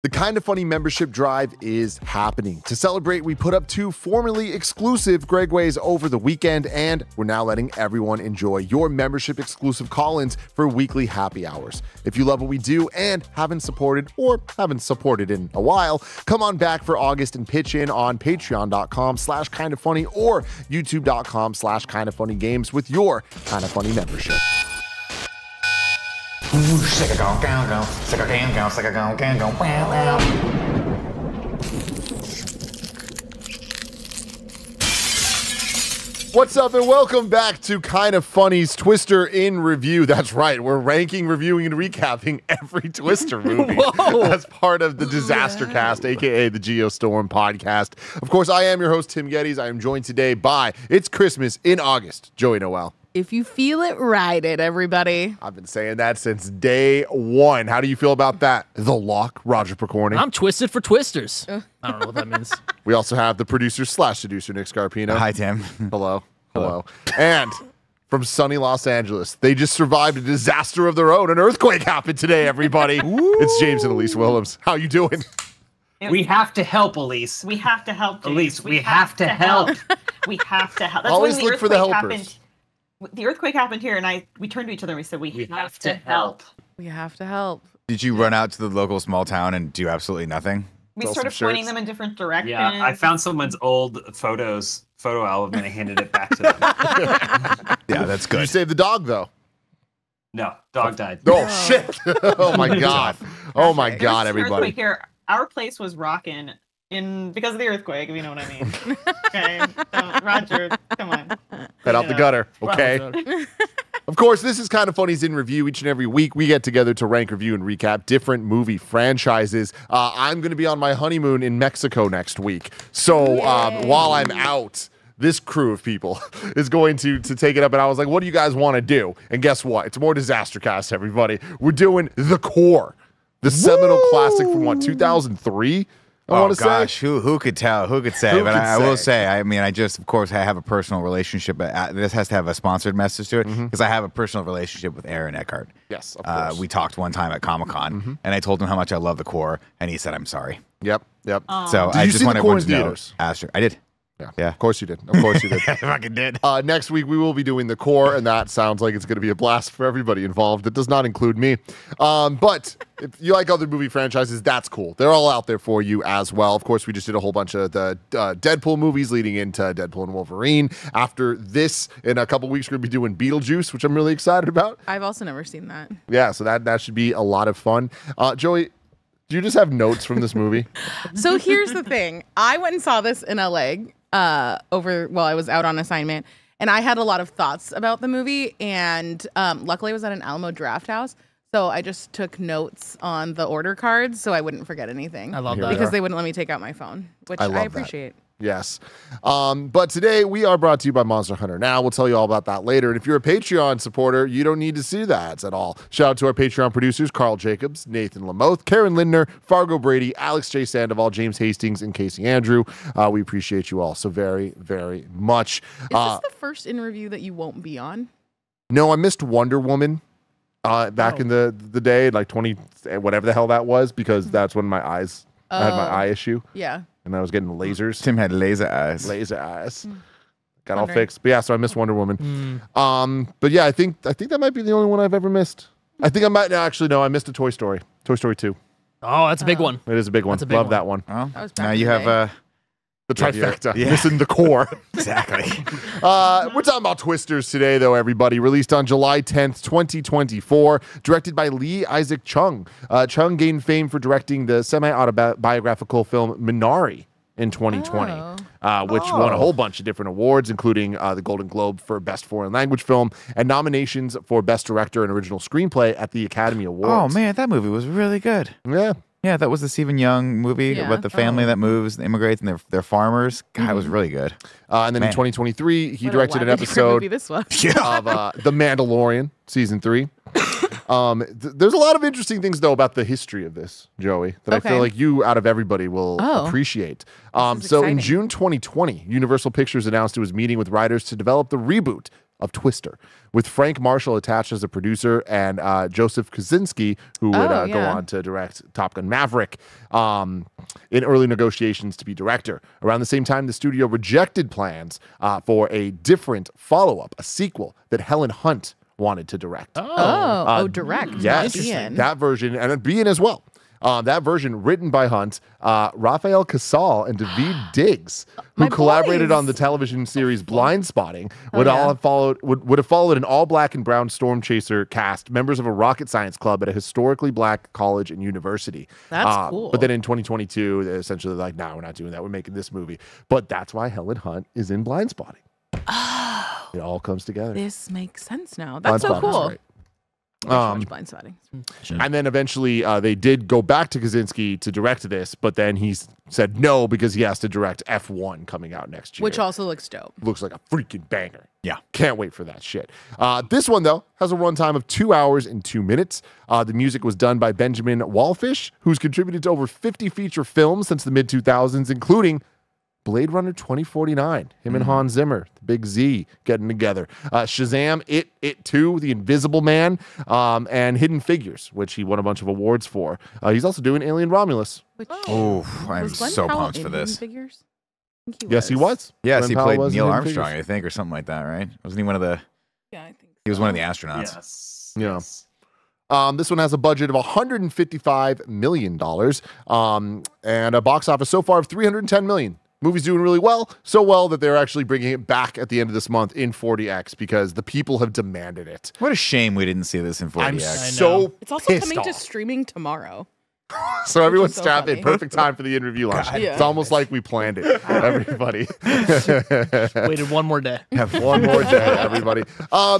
The Kinda Funny membership drive is happening. To celebrate, we put up 2 formerly exclusive Gregways over the weekend, and we're now letting everyone enjoy your membership exclusive call-ins for weekly happy hours. If you love what we do and haven't supported in a while, come on back for August and pitch in on patreon.com/kindafunny or youtube.com/kindafunnygames with your Kinda Funny membership. What's up and welcome back to Kinda Funny's Twister in Review. That's right, we're ranking, reviewing, and recapping every Twister movie as part of the Disaster Cast, aka the Geostorm podcast. Of course, I am your host, Tim Geddes. I am joined today by It's Christmas in August, Joey Noel. If you feel it, ride it, everybody. I've been saying that since day one. How do you feel about that? The Lock, Roger Picorni. I'm twisted for twisters. I don't know what that means. We also have the producer/seducer, Nick Scarpino. Hi, Tim. Hello. Hello. And from sunny Los Angeles, they just survived a disaster of their own. An earthquake happened today, everybody. It's James and Elise Willems. How you doing? We have to help, Elise. We have to help, James. Elise, we have to help. We have to help. That's Always when the look for the earthquake helpers. happened. The earthquake happened here, and we turned to each other and we said, we have to help. We have to help. Did you run out to the local small town and do absolutely nothing? We Sell started some pointing shirts. them in different directions. Yeah, I found someone's old photo album and I handed it back to them. Yeah, that's Did you good. save the dog, though? No, dog died. Oh, shit. Oh, my God. Oh, my Perfect. God, There was an everybody. earthquake here. Our place was rocking because of the earthquake, if you know what I mean. Okay, Roger, come on. Head out the gutter, okay? Wow. Of course, this is Kinda Funny's In Review. Each and every week, we get together to rank, review, and recap different movie franchises. I'm going to be on my honeymoon in Mexico next week. So while I'm out, this crew of people is going to take it up. And I was like, what do you guys want to do? And guess what? It's more Disaster Cast, everybody. We're doing The Core, the seminal classic from, what, 2003? I want to gosh, say. who could tell? Who could say? Who But could I will say? say, I mean, of course, I have a personal relationship, but this has to have a sponsored message to it because I have a personal relationship with Aaron Eckhart. Yes, of course. We talked one time at Comic-Con, and I told him how much I love The Core, and he said, I'm sorry. Yep. So Did I you just see want The Core everyone in to know. theaters? Asher, I did. Yeah. Of course you did. Of course you did. I fucking did. Next week, we will be doing The Core, and that sounds like it's going to be a blast for everybody involved. It does not include me. But if you like other movie franchises, that's cool. They're all out there for you as well. Of course, we just did a whole bunch of the Deadpool movies leading into Deadpool and Wolverine. After this, in a couple weeks, we're going to be doing Beetlejuice, which I'm really excited about. I've also never seen that. Yeah, so that should be a lot of fun. Joey, do you just have notes from this movie? So here's the thing. I went and saw this in LA while I was out on assignment, and I had a lot of thoughts about the movie, and luckily I was at an Alamo Draft House, so I just took notes on the order cards so I wouldn't forget anything. I love Here that. we Because are. they wouldn't let me take out my phone, which I love I that. appreciate. Yes. But today we are brought to you by Monster Hunter. Now, we'll tell you all about that later. And if you're a Patreon supporter, you don't need to see the ads at all. Shout out to our Patreon producers, Carl Jacobs, Nathan Lamoth, Karen Lindner, Fargo Brady, Alex J. Sandoval, James Hastings, and Casey Andrew. We appreciate you all so very, very much. Is this the first in review that you won't be on? No, I missed Wonder Woman back in the day, like 20, whatever the hell that was, because that's when I had my eye issue. Yeah. And I was getting lasers. Tim had laser eyes. Laser eyes. Got all Wondering. fixed. But yeah, so I missed Wonder Woman. But yeah, I think that might be the only one I've ever missed. I think I might actually no, I missed a Toy Story. Toy Story 2. Oh, that's a big one. It is a big one. That's a big Love one. that one. Well, That was back now in you the have day. The trifecta. Yeah. Missing the core. exactly. We're talking about Twisters today, though, everybody. Released on July 10th, 2024. Directed by Lee Isaac Chung. Chung gained fame for directing the semi-autobiographical film Minari in 2020, which won a whole bunch of different awards, including the Golden Globe for Best Foreign Language Film and nominations for Best Director and Original Screenplay at the Academy Oh Awards. man, that movie was really good. Yeah. Yeah, that was the Stephen Young movie Yeah. about the family that moves, immigrates, and they're farmers. God, it was really good. And then in Man. 2023, he What a directed an wildly different episode movie this was. of The Mandalorian, Season 3. There's a lot of interesting things, though, about the history of this, Joey, that I feel Okay. like you, out of everybody, will Oh. appreciate. This is So in exciting. June 2020, Universal Pictures announced it was meeting with writers to develop the reboot of Twister, with Frank Marshall attached as a producer and Joseph Kosinski, who would go on to direct Top Gun Maverick, in early negotiations to be director. Around the same time, the studio rejected plans for a different follow-up, a sequel that Helen Hunt wanted to direct. Direct. Yes, that version, and Bean as well. That version written by Hunt, Raphael Casal, and David Diggs, who collaborated on the television series Blind Spotting, would have followed an all black and brown storm chaser cast, members of a rocket science club at a historically black college and university. That's cool. But then in 2022, they're essentially like, no, we're not doing that. We're making this movie. But that's why Helen Hunt is in Blind Spotting. Oh, it all comes together. This makes sense now. That's so cool. Blind Spotting. And then eventually they did go back to Kaczynski to direct this, but then he said no because he has to direct F1 coming out next year. Which also looks dope. Looks like a freaking banger. Yeah. Can't wait for that shit. This one, though, has a runtime of 2 hours and 2 minutes. The music was done by Benjamin Wallfish, who's contributed to over 50 feature films since the mid-2000s, including Blade Runner 2049, him and Hans Zimmer, the Big Z, getting together. Shazam, It 2, The Invisible Man, and Hidden Figures, which he won a bunch of awards for. He's also doing Alien Romulus. I'm so pumped for this. Figures? I think Yes, he was. Yes, Glenn he Powell played was in Neil Hidden Armstrong, Figures. I think, or something like that, right? Wasn't he one of the... Yeah, I think He was one of the astronauts. Yes. Yeah. Yes. This one has a budget of $155 million and a box office so far of $310 million. Movie's doing really well, so well that they're actually bringing it back at the end of this month in 40X because the people have demanded it. What a shame we didn't see this in 40X. I'm so it's also pissed coming to off. streaming tomorrow. So everyone's so strapped in. funny. Perfect time for the in-review launch. Yeah. It's almost like we planned it, everybody. Waited one more day. Have one more day, everybody.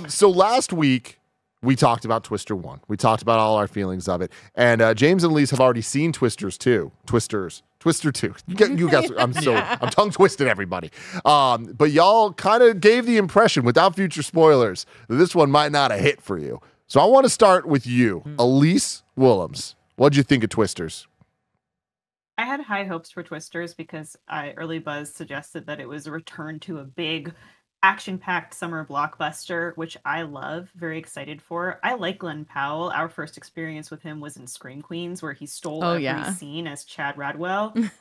So last week, we talked about Twister 1. We talked about all our feelings of it. And James and Elise have already seen Twister 2. You guys, I'm tongue twisted, everybody. But y'all kind of gave the impression, without future spoilers, that this one might not have hit for you. So I want to start with you, Elise Willems. What'd you think of Twisters? I had high hopes for Twisters because Early Buzz suggested that it was a return to a big action-packed summer blockbuster, which I love, very excited for. I like Glenn Powell. Our first experience with him was in Scream Queens, where he stole every scene as Chad Radwell.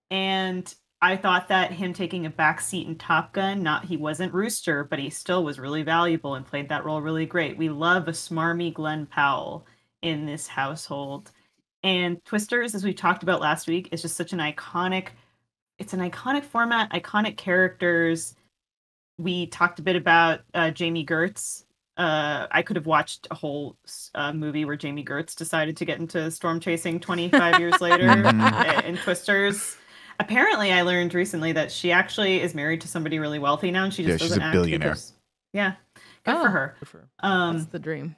And I thought that him taking a back seat in Top Gun, he wasn't Rooster, but he still was really valuable and played that role really great. We love a smarmy Glenn Powell in this household. And Twisters, as we talked about last week, is just such an iconic format, iconic characters. We talked a bit about Jamie Gertz. I could have watched a whole movie where Jamie Gertz decided to get into storm chasing 25 years later in Twisters. Apparently, I learned recently that she actually is married to somebody really wealthy now, and she just doesn't she's a billionaire. Good for her. Good for her. That's the dream.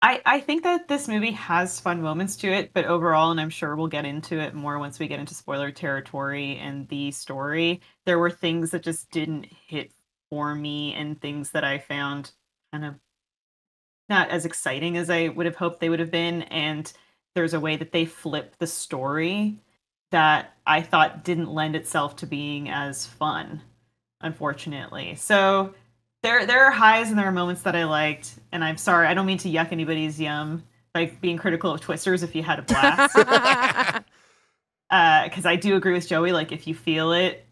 I think that this movie has fun moments to it, but overall, and I'm sure we'll get into it more once we get into spoiler territory and the story, there were things that just didn't hit for me and things that I found kind of not as exciting as I would have hoped they would have been. And there's a way that they flip the story that I thought didn't lend itself to being as fun, unfortunately. So there are highs and there are moments that I liked. And I'm sorry, I don't mean to yuck anybody's yum, like being critical of Twisters if you had a blast. Because I do agree with Joey, like if you feel it,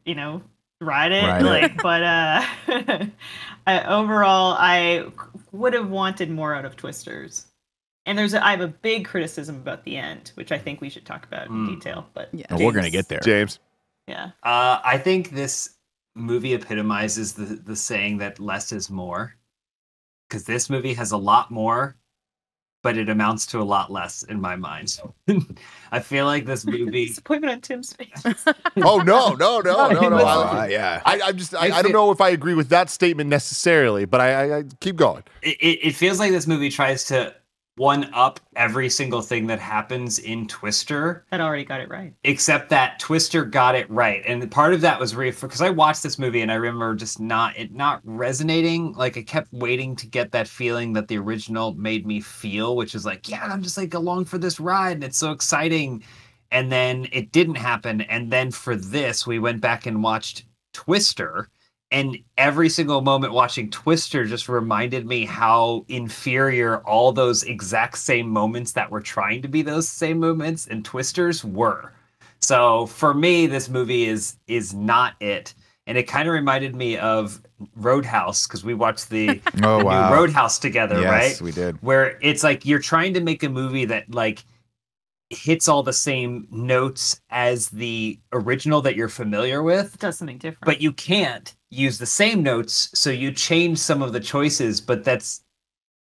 ride it. But overall, I would have wanted more out of Twisters. And I have a big criticism about the end, which I think we should talk about in detail. But we're gonna get there, James. Yeah. I think this movie epitomizes the saying that less is more, because this movie has a lot more, but it amounts to a lot less in my mind. I feel like this movie. Disappointment on Tim's face. Oh no! Yeah. I don't know if I agree with that statement necessarily, but I keep going. It feels like this movie tries to one up every single thing that happens in Twister. That already got it right. Except that Twister got it right. And part of that was because I watched this movie and I remember just not resonating. Like I kept waiting to get that feeling that the original made me feel, which is like, yeah, I'm just like along for this ride and it's so exciting. And then it didn't happen. And then for this, we went back and watched Twister. And every single moment watching Twister just reminded me how inferior all those exact same moments that were trying to be those same moments in Twisters were. So for me, this movie is not it. And it kind of reminded me of Roadhouse, because we watched the new Roadhouse together, right? Yes, we did. Where it's like you're trying to make a movie that like hits all the same notes as the original that you're familiar with. It does something different. But you can't use the same notes, so you change some of the choices, but that's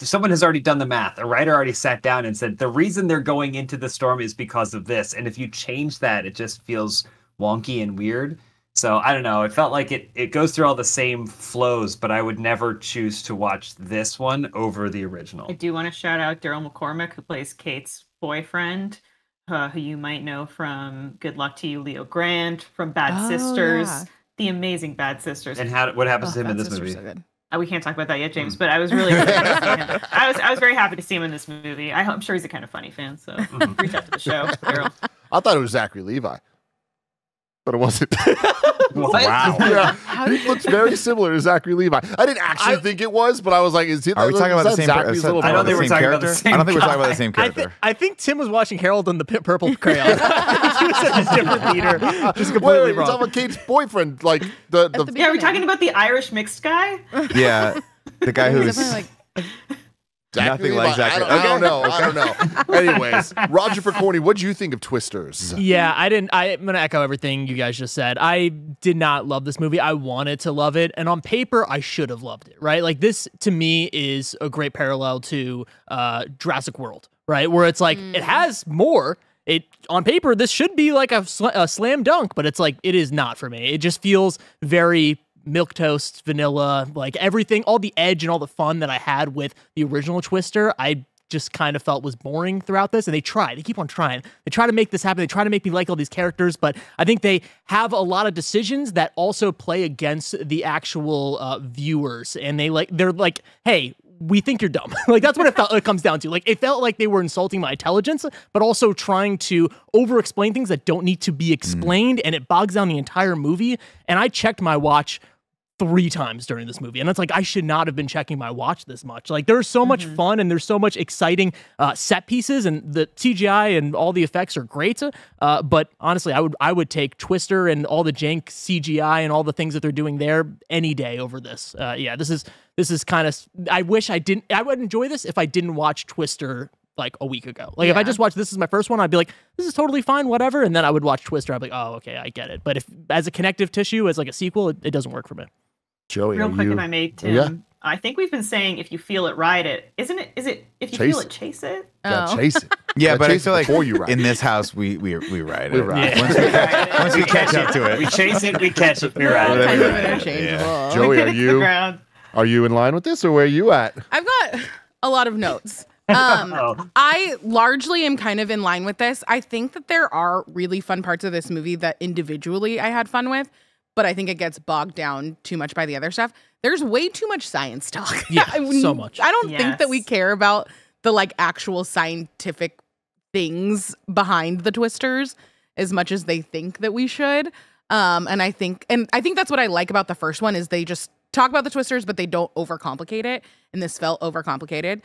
someone has already done the math. A writer already sat down and said the reason they're going into the storm is because of this. And if you change that, it just feels wonky and weird. So I don't know. It felt like it goes through all the same flows, but I would never choose to watch this one over the original. I do want to shout out Daryl McCormick, who plays Kate's boyfriend, who you might know from Good Luck to You, Leo Grant, from Bad Sisters, the amazing Bad Sisters. And what happens to him in this movie? So good. We can't talk about that yet, James, but I was really happy to see him. I was very happy to see him in this movie. I'm sure he's a kind of funny fan, so reach out to the show, Daryl. I thought it was Zachary Levi, but it wasn't. What? Wow. Yeah, he looks very similar to Zachary Levi. I didn't actually think it was, but I was like, "Is he?" Are we talking about the same Zachary's little I don't think brother? we're talking about the character. same I don't think we're talking about the guy. same character. I think Tim was watching Harold and the Purple Crayon. He was in a different theater. Just completely Wait, you're wrong. talking about Kate's boyfriend, like the Yeah, are we talking about the Irish mixed guy? Yeah, the guy who's Definitely like Zachary nothing like Levi. Zachary. I don't know. I don't know. Anyways, Roger Picorni, what do you think of Twisters? Yeah, I'm going to echo everything you guys just said. I did not love this movie. I wanted to love it. And on paper, I should have loved it, right? Like this, to me, is a great parallel to Jurassic World, right? Where it's like, it has more. On paper, this should be like a slam dunk, but it's like, it is not for me. It just feels very milquetoast, vanilla, like everything, all the edge and all the fun that I had with the original Twister, I just kind of felt was boring throughout this. And they keep on trying. They try to make this happen. They try to make me like all these characters, but I think they have a lot of decisions that also play against the actual viewers. And they're like, hey, we think you're dumb. Like that's what it comes down to. Like it felt like they were insulting my intelligence, but also trying to over-explain things that don't need to be explained, and it bogs down the entire movie. And I checked my watch 3 times during this movie, and it's like I should not have been checking my watch this much. Like there's so much fun and there's so much exciting set pieces, and the CGI and all the effects are great. But honestly, I would take Twister and all the jank CGI and all the things that they're doing there any day over this. Yeah, this is kind of. I wish I would enjoy this if I didn't watch Twister like a week ago. Like if I just watched this as my first one, I'd be like, this is totally fine, whatever. And then I would watch Twister. I'd be like, oh, okay, I get it. But if as a connective tissue, as like a sequel, it doesn't work for me. Joey, Real quick, if I may, Tim. Yeah. I think we've been saying if you feel it, ride it. Is it if you Chase feel it. it, chase it? Yeah, chase it. Yeah, but I chase feel it like before you ride in it. this house we ride it. We ride it. Once we catch up to We it. chase it, we catch it. We're right. kind of right. interchangeable. Joey, Get are it to the you ground. in line with this, or where are you at? I've got a lot of notes. Oh. I largely am kind of in line with this. I think that there are really fun parts of this movie that individually I had fun with, but I think it gets bogged down too much by the other stuff. There's way too much science talk. Yeah, so much. I don't think that we Yes. care about the like actual scientific things behind the Twisters as much as they think that we should. And I think that's what I like about the first one is they just talk about the Twisters, but they don't overcomplicate it. And this felt overcomplicated.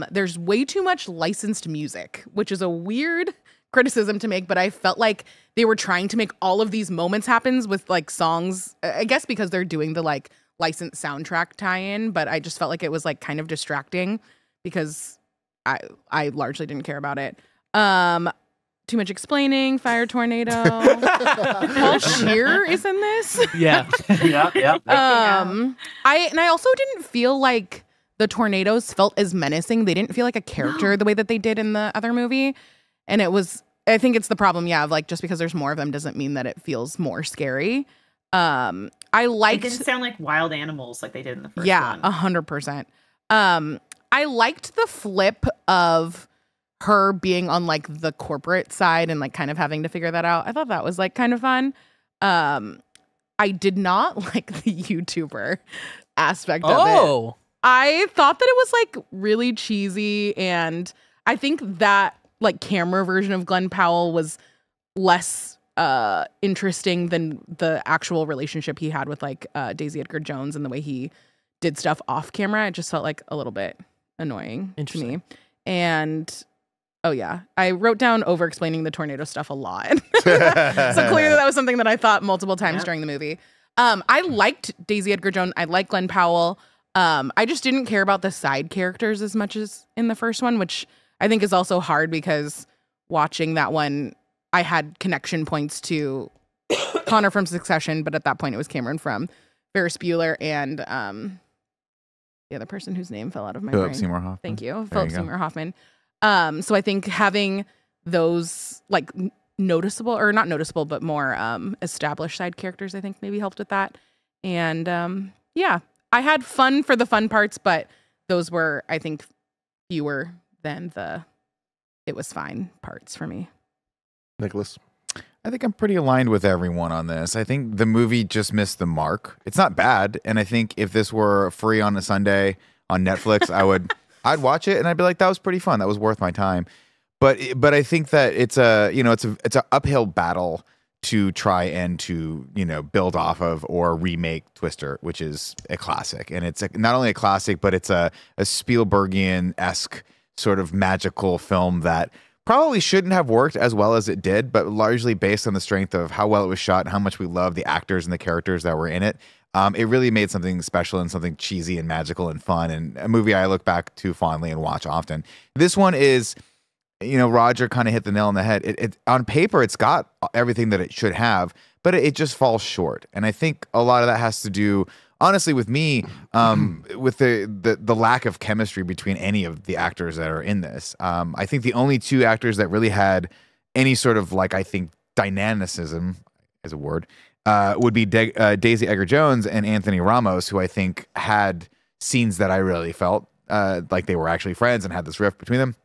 There's way too much licensed music, which is a weird criticism to make, but I felt like they were trying to make all of these moments happen with like songs, I guess because they're doing the like licensed soundtrack tie-in, but I just felt like it was like kind of distracting because I largely didn't care about it. Too much explaining, fire tornado. Paul Scheer is in this. Yeah. Yeah. I also didn't feel like the tornadoes felt as menacing. They didn't feel like a character the way that they did in the other movie. And I think it's the problem, of like just because there's more of them doesn't mean that it feels more scary. I It liked didn't sound like wild animals like they did in the first yeah, one. 100%. I liked the flip of her being on like the corporate side and like kind of having to figure that out. I thought that was like kind of fun. I did not like the YouTuber aspect of it. Oh. I thought that it was like really cheesy, and I think that like camera version of Glenn Powell was less interesting than the actual relationship he had with like Daisy Edgar Jones and the way he did stuff off camera. It just felt like a little bit annoying to me. And oh yeah, I wrote down over explaining the tornado stuff a lot. So clearly that was something that I thought multiple times during the movie. I liked Daisy Edgar Jones. I like Glenn Powell. I just didn't care about the side characters as much as in the first one, which I think is also hard because watching that one, I had connection points to Connor from Succession, but at that point it was Cameron from Ferris Bueller and the other person whose name fell out of my brain. Philip Seymour Hoffman. Thank you, Philip Seymour Hoffman. So I think having those like noticeable or not noticeable, but more established side characters, I think maybe helped with that. And yeah, I had fun for the fun parts, but those were, I think, fewer than the it was fine parts for me. Nicholas? I think I'm pretty aligned with everyone on this. I think the movie just missed the mark. It's not bad, and I think if this were free on a Sunday on Netflix, I'd watch it and I'd be like, that was pretty fun. That was worth my time. But I think that it's an uphill battle to try and to build off of or remake Twister, which is a classic, and it's not only a classic, but it's a Spielbergian-esque sort of magical film that probably shouldn't have worked as well as it did, but largely based on the strength of how well it was shot and how much we love the actors and the characters that were in it. It really made something special and something cheesy and magical and fun, and a movie I look back to fondly and watch often. This one is, Roger kind of hit the nail on the head. It on paper, it's got everything that it should have, but it just falls short. And I think a lot of that has to do, honestly, with me, with the lack of chemistry between any of the actors that are in this. I think the only two actors that really had any sort of dynamicism, is a word, would be Daisy Edgar Jones and Anthony Ramos, who I think had scenes that I really felt like they were actually friends and had this rift between them.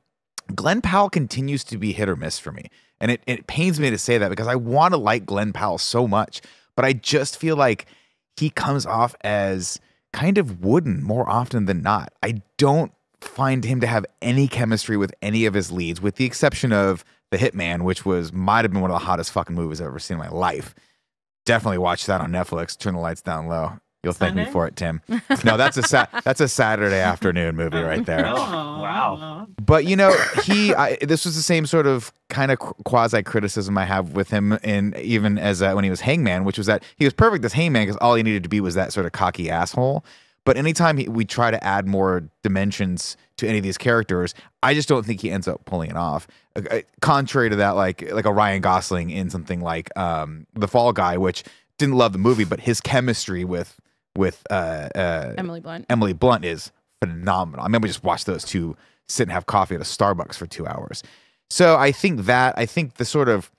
Glenn Powell continues to be hit or miss for me. And it pains me to say that because I want to like Glenn Powell so much, but I just feel like he comes off as kind of wooden more often than not. I don't find him to have any chemistry with any of his leads, with the exception of The Hitman, which might have been one of the hottest fucking movies I've ever seen in my life. Definitely watch that on Netflix. Turn the lights down low. You'll thank me for it, Tim. No, that's a Saturday afternoon movie right there. Oh, wow. But this was the same sort of kind of quasi criticism I have with him, in even as when he was Hangman, which was that he was perfect as Hangman because all he needed to be was that sort of cocky asshole. But anytime we try to add more dimensions to any of these characters, I just don't think he ends up pulling it off. Contrary to that, like a Ryan Gosling in something like The Fall Guy, which didn't love the movie, but his chemistry with Emily Blunt is phenomenal. I mean, we just watched those two sit and have coffee at a Starbucks for 2 hours. So I think the sort of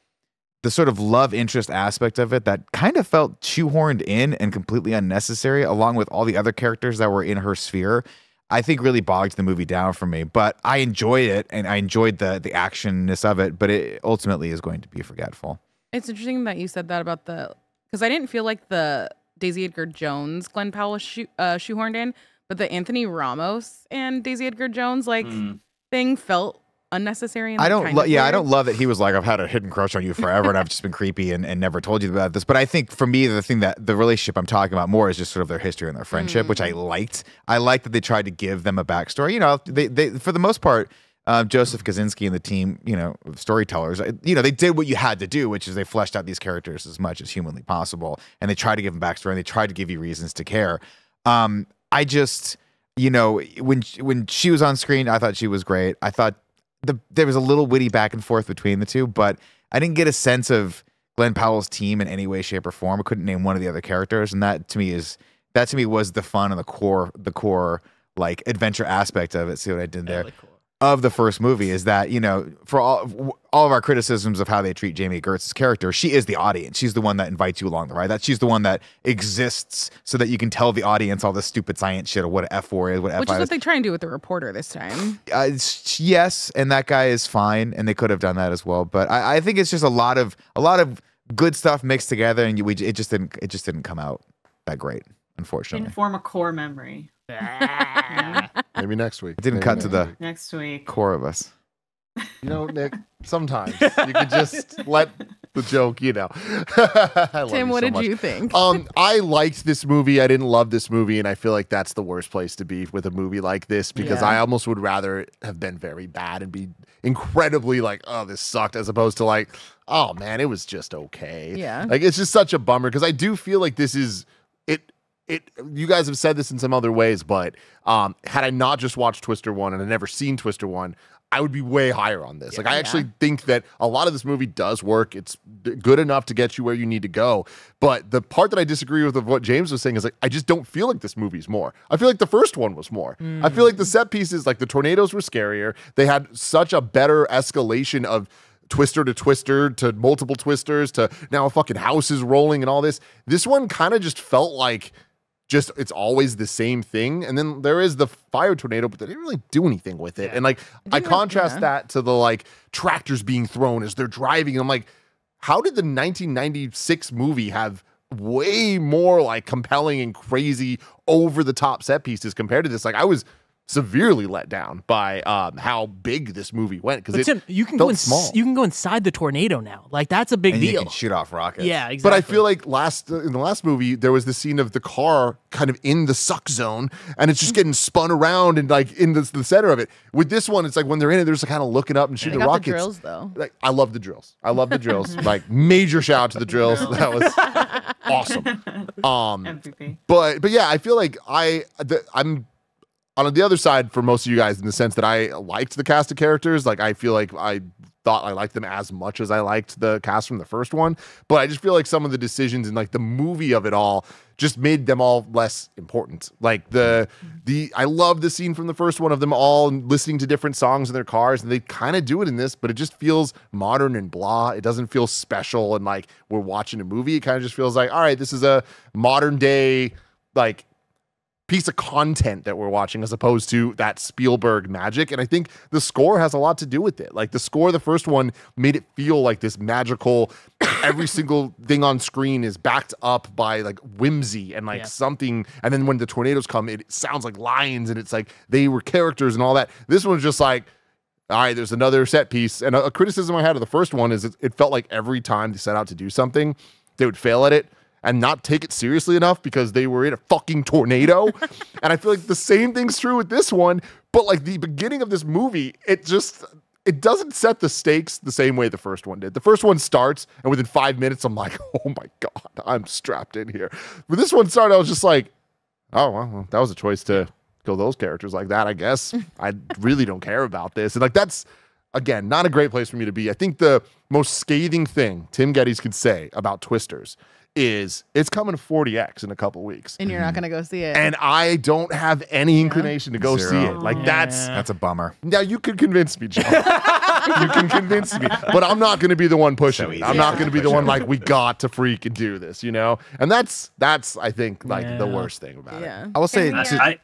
love interest aspect of it that kind of felt shoehorned in and completely unnecessary, along with all the other characters that were in her sphere, I think really bogged the movie down for me. But I enjoyed it, and I enjoyed the actionness of it, but it ultimately is going to be forgetful. It's interesting that you said that about because I didn't feel like the Daisy Edgar Jones Glenn Powell was shoehorned in, but the Anthony Ramos and Daisy Edgar Jones thing felt unnecessary. And I don't love that he was like, I've had a hidden crush on you forever, and I've just been creepy and never told you about this. But I think for me, the relationship I'm talking about more is just sort of their history and their friendship, which I liked. I liked that they tried to give them a backstory. They for the most part, Joseph Kaczynski and the team, storytellers, they did what you had to do, which is they fleshed out these characters as much as humanly possible, and they tried to give them backstory, and they tried to give you reasons to care. I just, when she was on screen, I thought she was great. I thought there was a little witty back and forth between the two, but I didn't get a sense of Glenn Powell's team in any way, shape, or form. I couldn't name one of the other characters, and that to me was the fun and the core like adventure aspect of it. See what I did there? Really cool. Of the first movie is that, for all of our criticisms of how they treat Jamie Gertz's character, she is the audience. She's the one that invites you along the ride. She's the one that exists so that you can tell the audience all this stupid science shit of what F4 is, what F5 is. Which is what they try and do with the reporter this time. Yes, and that guy is fine, and they could have done that as well. But I think it's just a lot of good stuff mixed together, and it just didn't come out that great, unfortunately. Didn't form a core memory. Maybe next week. It didn't cut to the next week core of us. You know, Nick, sometimes you could just let the joke, I love Tim, you what so did much. you think? I liked this movie. I didn't love this movie, and I feel like that's the worst place to be with a movie like this because Yeah. I almost would rather it have been very bad and be incredibly like, oh, this sucked, as opposed to like, oh man, it was just okay. Yeah. Like it's just such a bummer because I do feel like this is it. You guys have said this in some other ways, but had I not just watched Twister 1 and I'd never seen Twister 1, I would be way higher on this. Like I actually think that a lot of this movie does work. It's good enough to get you where you need to go. But the part that I disagree with of what James was saying is like, I just don't feel like this movie's more. I feel like the first one was more. I feel like the set pieces, like the tornadoes were scarier. They had such a better escalation of twister to multiple twisters to now a fucking house is rolling and all this. This one kind of just felt like it's always the same thing. And then there is the fire tornado, but they didn't really do anything with it. And like, I contrast that to the like tractors being thrown as they're driving. And I'm like, how did the 1996 movie have way more like compelling and crazy over the top set pieces compared to this? Like I was severely let down by how big this movie went because Tim, you can felt go small. you can go inside the tornado now. Like that's a big And deal. you can shoot off rockets. Yeah, exactly. But I feel like in the last movie, there was the scene of the car kind of in the suck zone and it's just getting spun around and like in the center of it. With this one, it's like when they're in it, they're just kind of looking up and They shooting got rockets. the drills though. Like I love the drills. Like major shout out to the drills. That was awesome. MVP. But yeah, I feel like I'm on the other side for most of you guys in the sense that I liked the cast of characters. Like I feel like I thought I liked them as much as I liked the cast from the first one. But I just feel like some of the decisions and like the movie of it all just made them all less important. Like I love the scene from the first one of them all listening to different songs in their cars, and they kind of do it in this, but it just feels modern and blah. It doesn't feel special and like we're watching a movie. It kind of just feels like, all right, this is a modern day like piece of content that we're watching as opposed to that Spielberg magic. And I think the score has a lot to do with it. Like the score, the first one made it feel like this magical, every single thing on screen is backed up by like whimsy and like something. And then when the tornadoes come, it sounds like lions and it's like they were characters and all that. This one's just like, all right, there's another set piece. And a criticism I had of the first one is it felt like every time they set out to do something, they would fail at it and not take it seriously enough because they were in a fucking tornado. And I feel like the same thing's true with this one, but like the beginning of this movie, it doesn't set the stakes the same way the first one did. The first one starts and within 5 minutes, I'm like, oh my God, I'm strapped in here. When this one started, I was just like, oh, well, that was a choice to kill those characters like that, I guess. I really don't care about this. And like, that's, again, not a great place for me to be. I think the most scathing thing Tim Geddes could say about Twisters is it's coming to 40X in a couple weeks. And you're not going to go see it. And I don't have any inclination to go see Zero. it. Like That's a bummer. now you could convince me, Joe. You can convince me, but I'm not going to be the one pushing So it. easy. I'm not Yeah. going to be the one like we got to freaking do this, And that's I think like the Yeah. worst thing about it. yeah. I will say, And we I,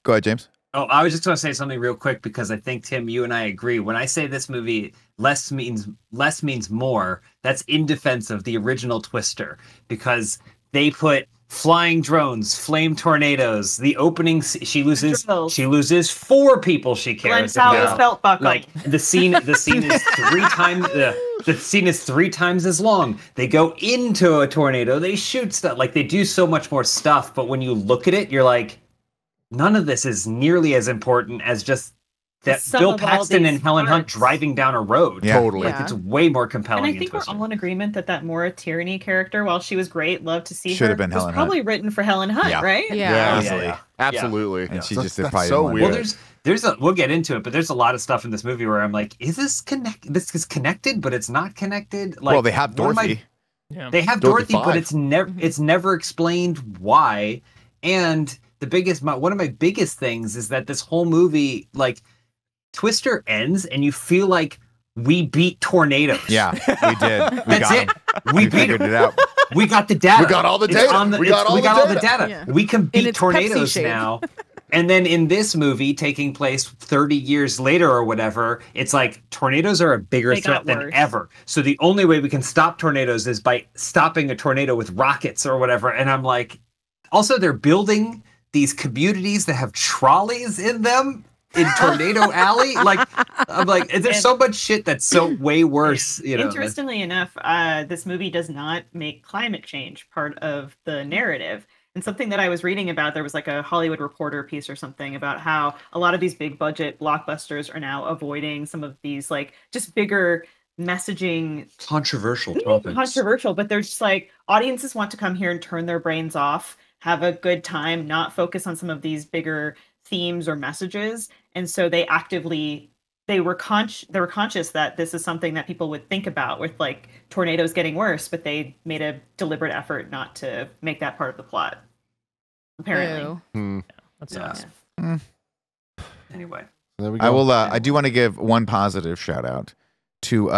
go ahead, James. Oh, I was just going to say something real quick because I think Tim, you and I agree. When I say this movie less means more, that's in defense of the original Twister because they put flying drones, flame tornadoes. The opening, she loses 4 people she Glenn cares Powell's about. belt buckle. Like the scene is 3 times the scene is 3 times as long. They go into a tornado, they shoot stuff, like they do so much more stuff. But when you look at it, you're like, none of this is nearly as important as just that Some Bill of all Paxton and these Helen Hunt parts. driving down a road. Yeah. Totally. Like Yeah. it's way more compelling. And I think we're all in agreement that Maura Tierney character, while she was great, loved to see Should her, have been was Helen probably written for Helen Hunt, Yeah. right? Yeah. Easily. Absolutely. And she So just that's probably so didn't weird. wanna Well, there's we'll get into it, but there's a lot of stuff in this movie where I'm like, is this connected? This is connected, but it's not connected. Like, well, they have one of my- Dorothy. Yeah. They have Dorothy Dorothy, but 5. it's never explained why. And one of my biggest things is that this whole movie, like, Twister ends and you feel like we beat tornadoes. Yeah, we did. We That's got it. 'em. We We beat figured it out. We got the data. We got all the It's data. on the- We got it's- all we the got all the data. data. Yeah. We can beat its Pepsi tornadoes shape. now. And then in this movie, taking place 30 years later or whatever, it's like tornadoes are a bigger They threat got than worse. ever. So the only way we can stop tornadoes is by stopping a tornado with rockets or whatever. And I'm like, also they're building these communities that have trolleys in them in Tornado Alley? Like, I'm like, there's so much shit that's so way worse. You know. Interestingly enough, this movie does not make climate change part of the narrative. And something that I was reading about, there was like a Hollywood Reporter piece or something about how a lot of these big budget blockbusters are now avoiding some of these like just bigger messaging, controversial topics. Controversial, but they're just like, audiences want to come here and turn their brains off, have a good time, not focus on some of these bigger themes or messages. And so they actively they were conscious that this is something that people would think about with like tornadoes getting worse, but they made a deliberate effort not to make that part of the plot. Apparently. Ew. That sucks. Yeah. Anyway, There we go. I will. I do want to give one positive shout out to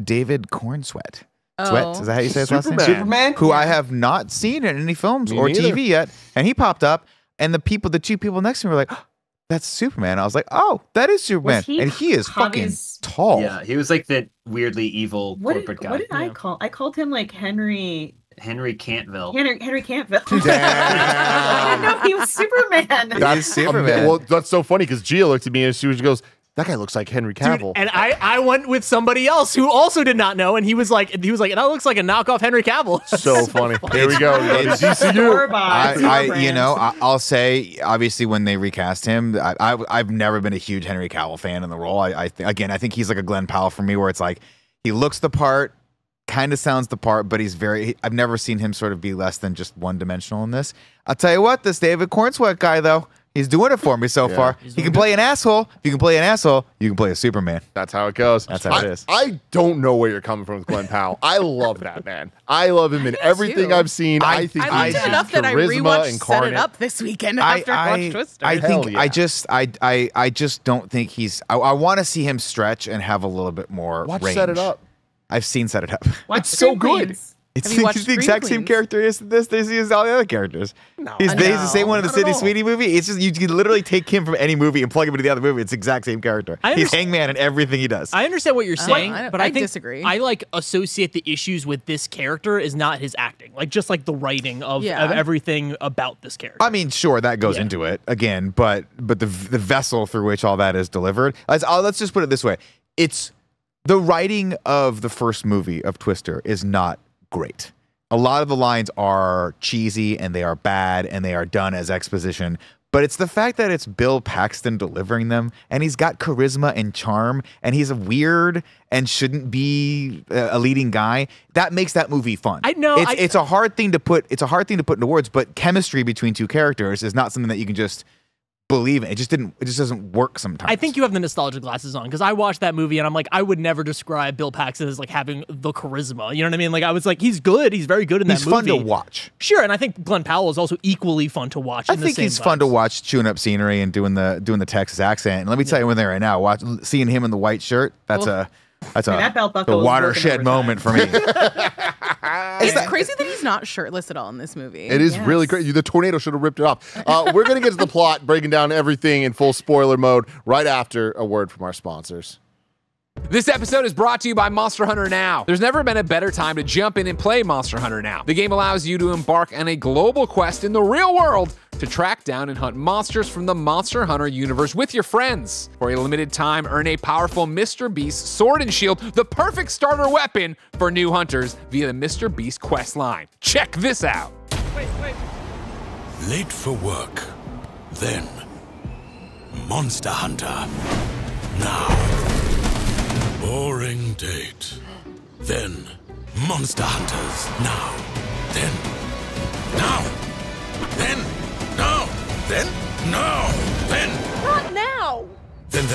David Cornsweet. Sweat, is that how you say his last name? Superman, Who I have not seen in any films Me or neither. TV yet, and he popped up, and the two people next to me were like, oh, "That's Superman." I was like, "Oh, that is Superman," he and he is fucking Javi's- tall. Yeah, he was like the weirdly evil What corporate guy. did I call? I called him like Henry Cantville. Cantville. Damn. I didn't know he was Superman. That's Superman. Well, that's so funny because Gia looked at me and she goes, "That guy looks like Henry Cavill." And I went with somebody else who also did not know, and he was like, that looks like a knockoff Henry Cavill. So funny. Here we go. It's- DCU. Store-bought. I'll say, obviously, when they recast him, I've never been a huge Henry Cavill fan in the role. I think he's like a Glenn Powell for me, where it's like he looks the part, kind of sounds the part, but I've never seen him sort of be less than just one-dimensional in this. I'll tell you what, this David Cornsweet guy, though, he's doing it for me so far. He can play an asshole. If you can play an asshole, you can play a Superman. That's how it goes. That's how it is. I don't know where you're coming from with Glenn Powell. I love that man. I love him in everything too. I've seen. I think I he's loved it enough that I charisma rewatched Set incarnate. It Up this weekend after I watched Twister. I Hell think yeah. I just don't think he's. I want to see him stretch and have a little bit more Watch range. Set It Up. I've seen Set It Up. Watch It's so Scream good. Queens. It's Have you watched he's the Scream exact same Queens? character as this as all the other characters. He's the same one in the not at Sydney all. Sweeney movie. It's just you can literally take him from any movie and plug him into the other movie. It's the exact same character. I He's understand- Hangman in everything he does. I understand what you're saying, but I think disagree. I like associate the issues with this character is not his acting, like just like the writing of everything about this character. I mean, sure, that goes into it again, but the vessel through which all that is delivered. Let's just put it this way: it's the writing of the first movie of Twister is not great. A lot of the lines are cheesy and they are bad and they are done as exposition. But it's the fact that it's Bill Paxton delivering them, and he's got charisma and charm, and he's weird and shouldn't be a leading guy. That makes that movie fun. I know, it's a hard thing to put. It's a hard thing to put into words. But chemistry between two characters is not something that you can just believe in. It just doesn't work sometimes. I think you have the nostalgia glasses on because I watched that movie and I'm like, I would never describe Bill Paxton as like having the charisma. You know what I mean? Like I was like, he's good. He's very good in that movie. He's fun to watch. Sure, and I think Glenn Powell is also equally fun to watch. I think he's fun to watch chewing up scenery and doing the Texas accent. And let me tell you one thing right now: seeing him in the white shirt, that's that belt buckle a is watershed working moment for me. It's crazy that he's not shirtless at all in this movie. It is really great. The tornado should have ripped it off. We're going to get to the plot, breaking down everything in full spoiler mode right after a word from our sponsors. This episode is brought to you by Monster Hunter Now. There's never been a better time to jump in and play Monster Hunter Now. The game allows you to embark on a global quest in the real world to track down and hunt monsters from the Monster Hunter universe with your friends. For a limited time, earn a powerful Mr. Beast sword and shield, the perfect starter weapon for new hunters via the Mr. Beast quest line. Check this out. Late for work. Then Monster Hunter. Now. Boring date. Then Monster Hunters. Now. Then. Now. Then. Now. Then. Now. Then. Not now. Then. Now.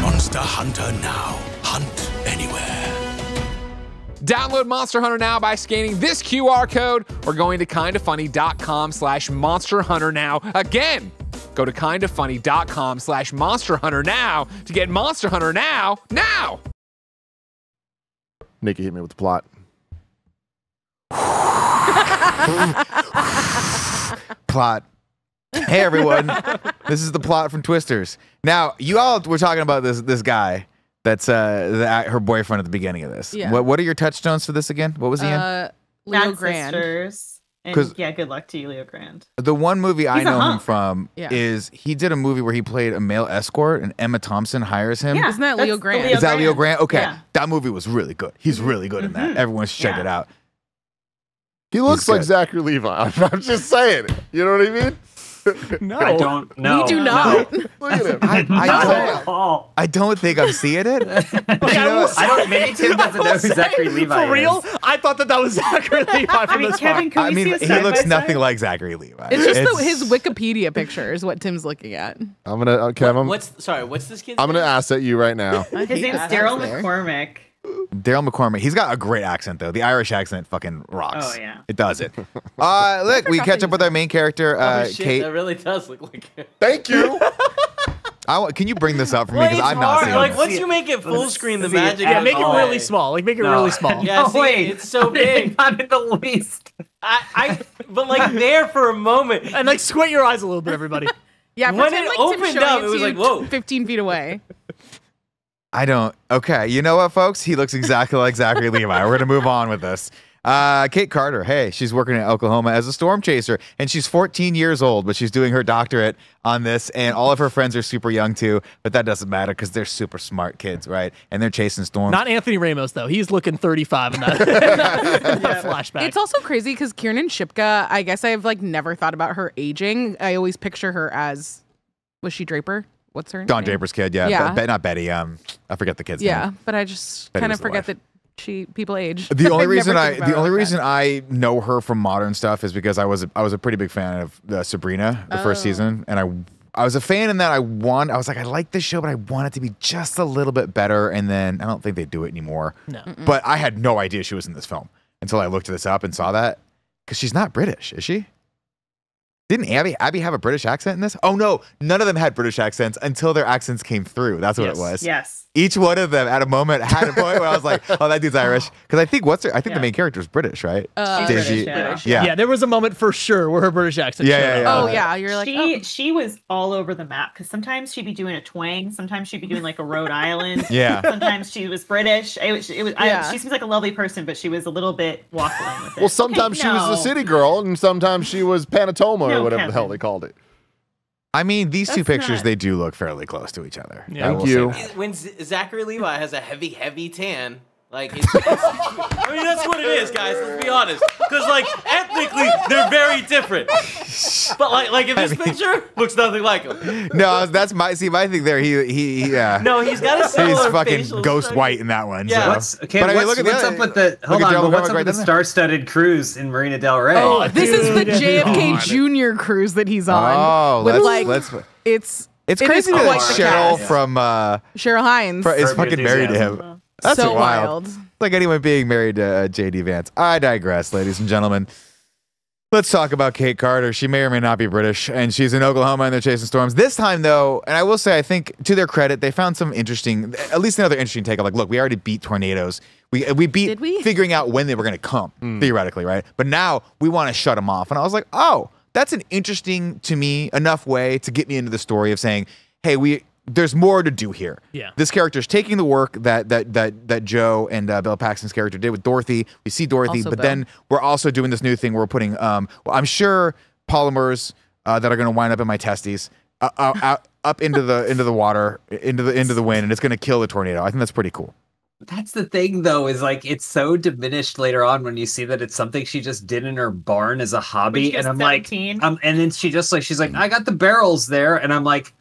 Monster Hunter Now. Hunt anywhere. Download Monster Hunter Now by scanning this QR code or going to kindafunny.com/Monster Hunter Now. Again, go to kindafunny.com/Monster Hunter Now to get Monster Hunter Now. Nikki, hit me with the plot. Plot. Hey everyone, this is the plot from Twisters. Now, you all were talking about this guy That's her boyfriend at the beginning of this. Yeah. What are your touchstones for this again? What was he in? Leo Bad Grand. Sisters. And 'Cause- yeah, good luck to you, Leo Grand. The one movie I He's a know him hunk. from Yeah. is he did a movie where he played a male escort and Emma Thompson hires him. Yeah, Isn't that that's Leo the Grant? Is that Leo Grant? Okay. Yeah. That movie was really good. He's really good in that. Everyone should check Yeah. it out. He looks He's like good. Zachary Levi. I'm just saying. You know what I mean? No. I don't know. We do not. Look at him. I Not don't, at all. I don't think I'm seeing it. I don't. Maybe Tim doesn't know who Zachary Levi For real? is. I thought that was Zachary Levi from mean, this Kevin, far. can we see a he side looks by nothing side? like Zachary Levi. It's just his Wikipedia picture is what Tim's looking at. I'm gonna Kev. What's this kid's I'm gonna name? ass at you right now. His name's that Daryl there. McCormick. Daryl McCormick. He's got a great accent though. The Irish accent fucking rocks. Oh, yeah. It does it. Look, we catch up with our main character, Oh, shit, Kate. that really does look like it. Thank you. Can you bring this up for me? Well, Because it's I'm not hard. seeing Like this. once you make it full Let's screen, the see it. magic. Yeah, is make it all really way. small. Like make it No. really small. Yeah, No, see, wait. it's so big. Not in the least. But like there for a moment. And like squint your eyes a little bit, everybody. Yeah, When pretend it like Tim's opened showing up, it it to was you like, whoa. 15 feet away. I don't. Okay, you know what, folks? He looks exactly like Zachary Levi. We're gonna move on with this. Kate Carter. Hey, she's working in Oklahoma as a storm chaser, and she's 14 years old, but she's doing her doctorate on this, and all of her friends are super young too. But that doesn't matter because they're super smart kids, right? And they're chasing storms. Not Anthony Ramos though. He's looking 35 in that, that flashback. It's also crazy because Kiernan Shipka, I guess I've like never thought about her aging. I always picture her as, was she Draper? What's her name? Don Draper's kid, yeah. Yeah. Not Betty. I forget the kid's Yeah, name. but I just Betty kind was of the forget wife. that people age. The only I've reason never think about it like that. I know her from modern stuff is because I was a pretty big fan of Sabrina, the first season, and I was a fan in that I was like, I like this show, but I want it to be just a little bit better. And then I don't think they do it anymore. No. But I had no idea she was in this film until I looked this up and saw that. Because she's not British, is she? Didn't Abby have a British accent in this? Oh no, none of them had British accents until their accents came through. That's what Yes. it was. Yes. Each one of them at a moment had a point where I was like, oh, that dude's Irish. Because I think the Yeah. main character is British, right? She's Daisy- British, yeah. Yeah. there was a moment for sure where her British accent. Yeah, showed yeah, up. Oh yeah, you're like, She was all over the map because sometimes she'd be doing a twang, sometimes she'd be doing like a Rhode Island. Yeah. Sometimes she was British. Yeah. She seems like a lovely person, but she was a little bit waffling with it. Well, sometimes Okay, she was no. the city girl, and sometimes she was Panatoma or No, whatever the hell Kevin. they called it. I mean, these two That's pictures, not- they do look fairly close to each other. Yeah. I Thank will say you. that. When Zachary Levi has a heavy tan, like I mean that's what it is, guys. Let's be honest, because like ethnically they're very different. But like in this picture, looks nothing like him. No, that's my thing there. He yeah. No, he's got a similar He's fucking facial ghost structure. white in that one. Yeah. so. What's okay? But I mean, what's look at what's the up with other- the hold look at on? Daryl But what's McCormick up right with the there. star-studded cruise in Marina Del Rey? oh, this is the dude. JFK Junior cruise that he's on. Oh, with let's. it's It's it is crazy that quite the Cheryl cast. from Cheryl Hines. is Curb fucking married to Enthusiasm. him. That's so wild. wild. Like anyone being married to JD Vance. I digress, ladies and gentlemen. Let's talk about Kate Carter. She may or may not be British, and she's in Oklahoma, and they're chasing storms. This time, though, and I will say, I think to their credit, they found some interesting, at least another interesting take of like, look, we already beat tornadoes. We beat Did we? figuring out when they were going to come, theoretically, right? But now we want to shut them off. And I was like, oh, that's an interesting, to me, enough way to get me into the story of saying, hey, there's more to do here. Yeah. This character's taking the work that Joe and Bill Paxton's character did with Dorothy. We see Dorothy, Also but Bill. then we're also doing this new thing where we're putting, well, I'm sure polymers that are going to wind up in my testes up into the water, into the wind, and it's going to kill the tornado. I think that's pretty cool. That's the thing, though, is like it's so diminished later on when you see that it's something she just did in her barn as a hobby, she and was I'm 17. like, and then she's like, I got the barrels there, and I'm like,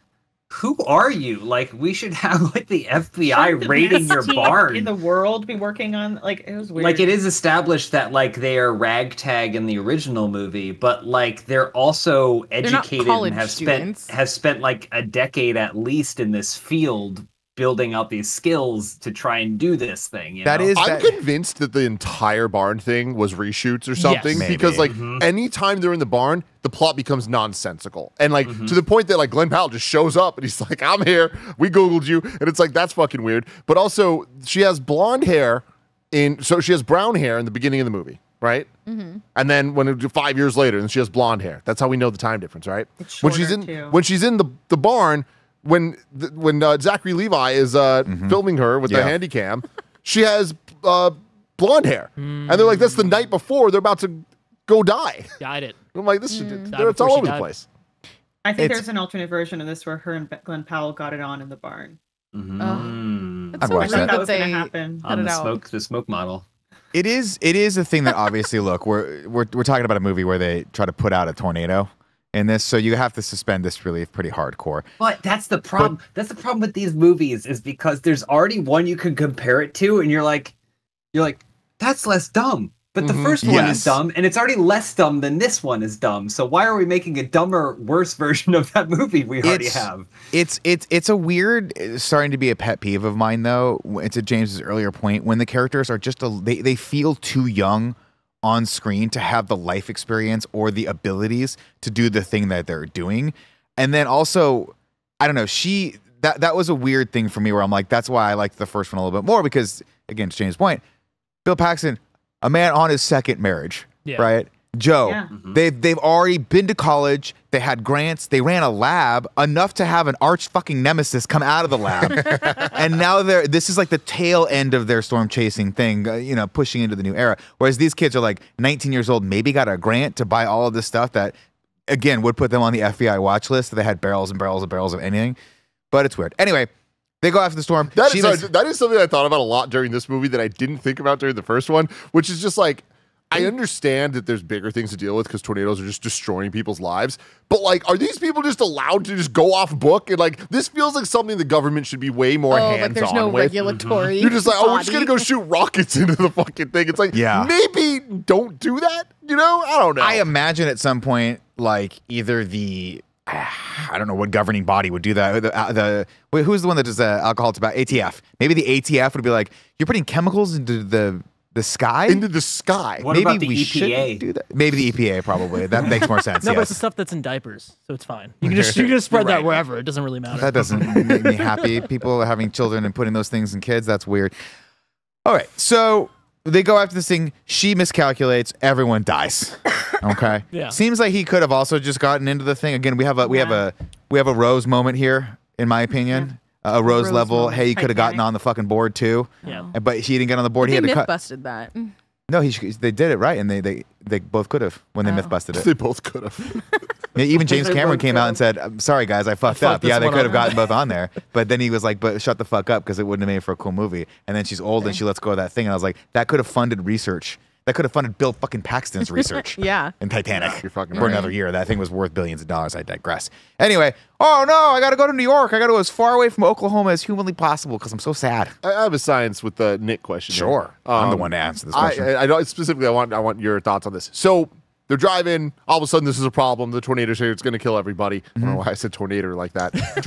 who are you? Like, we should have like the FBI Shouldn't the raiding your best team barn. in the world be working on like it was weird. Like it is established that like they are ragtag in the original movie, but like they're also not educated college and students. have spent like a decade at least in this field building out these skills to try and do this thing. You That know? is I'm that- convinced that the entire barn thing was reshoots or something maybe. because like Mhm. anytime they're in the barn, the plot becomes nonsensical. And like to the point that like Glenn Powell just shows up and he's like, I'm here. We Googled you. And it's like, that's fucking weird. But also she has blonde hair so she has brown hair in the beginning of the movie, right? Mm-hmm. And then when 5 years later, and she has blonde hair. That's how we know the time difference, right? It's When she's shorter, in too. when she's in the barn, when Zachary Levi is filming her with the handy cam, she has blonde hair, and they're like, that's the night before they're about to go die. Got it. I'm like, this it's all over the place. I think there's an alternate version of this where her and Glenn Powell got it on in the barn. It's watch that. That was going to happen. On the smoke model. It is a thing that obviously, look, we're talking about a movie where they try to put out a tornado in this, so you have to suspend disbelief pretty hardcore. But that's the problem. That's the problem with these movies, is because there's already one you can compare it to, and you're like, that's less dumb. But the first one is dumb, and it's already less dumb than this one is dumb. So why are we making a dumber, worse version of that movie we already have? It's a weird, starting to be a pet peeve of mine, though. To James's earlier point, when the characters are just they feel too young on screen to have the life experience or the abilities to do the thing that they're doing. And then also, I don't know, that was a weird thing for me where I'm like, that's why I liked the first one a little bit more, because again, to James' point, Bill Paxton, a man on his second marriage, right? Joe, they've already been to college. They had grants. They ran a lab enough to have an arch fucking nemesis come out of the lab, and now this is like the tail end of their storm chasing thing, pushing into the new era. Whereas these kids are like 19 years old, maybe got a grant to buy all of this stuff that, again, would put them on the FBI watch list. They had barrels and barrels and barrels of anything, but it's weird. Anyway. They go after the storm. That is something I thought about a lot during this movie that I didn't think about during the first one, which is just like, I understand that there's bigger things to deal with because tornadoes are just destroying people's lives. But like, are these people just allowed to just go off book? And like, this feels like something the government should be way more hands-on like there's no with. regulatory. You're just like, we're just gonna go shoot rockets into the fucking thing. It's like, maybe don't do that. I don't know. I imagine at some point, like either I don't know what governing body would do that. Who's the one that does alcohol tobacco? ATF. Maybe the ATF would be like, you're putting chemicals into the sky? Into the sky. What Maybe about the we EPA? shouldn't do that. Maybe the EPA, probably. That makes more sense. No, but yes. it's the stuff that's in diapers, so it's fine. You can just spread that wherever. It doesn't really matter. That doesn't make me happy. People having children and putting those things in kids, that's weird. All right, so they go after this thing. She miscalculates. Everyone dies. Okay. Yeah. Seems like he could have also just gotten into the thing. Again, we have a Rose moment here, in my opinion. A Rose level. moment. Hey, he could have gotten on the fucking board too. Yeah. But he didn't get on the board. They He had to myth cut. busted that. No, they did it right, and they both could have when they myth busted it. They both could have. Yeah, even James Cameron came out and said, "I'm sorry, guys, I fucked up." this Yeah, they one could have up. gotten both on there, but then he was like, "But shut the fuck up," because it wouldn't have made for a cool movie. And then she's old and she lets go of that thing, and I was like, that could have funded research. That could have funded Bill fucking Paxton's research. Yeah. In Titanic. You're fucking for right. another year. That thing was worth billions of dollars. I digress. Anyway, oh no, I got to go to New York. I got to go as far away from Oklahoma as humanly possible because I'm so sad. I have a science with the Nick question. here. Sure, I'm the one to answer this question. I don't specifically. I want your thoughts on this. So they're driving. All of a sudden, this is a problem. The tornado's here. It's going to kill everybody. I don't know why I said tornado like that. And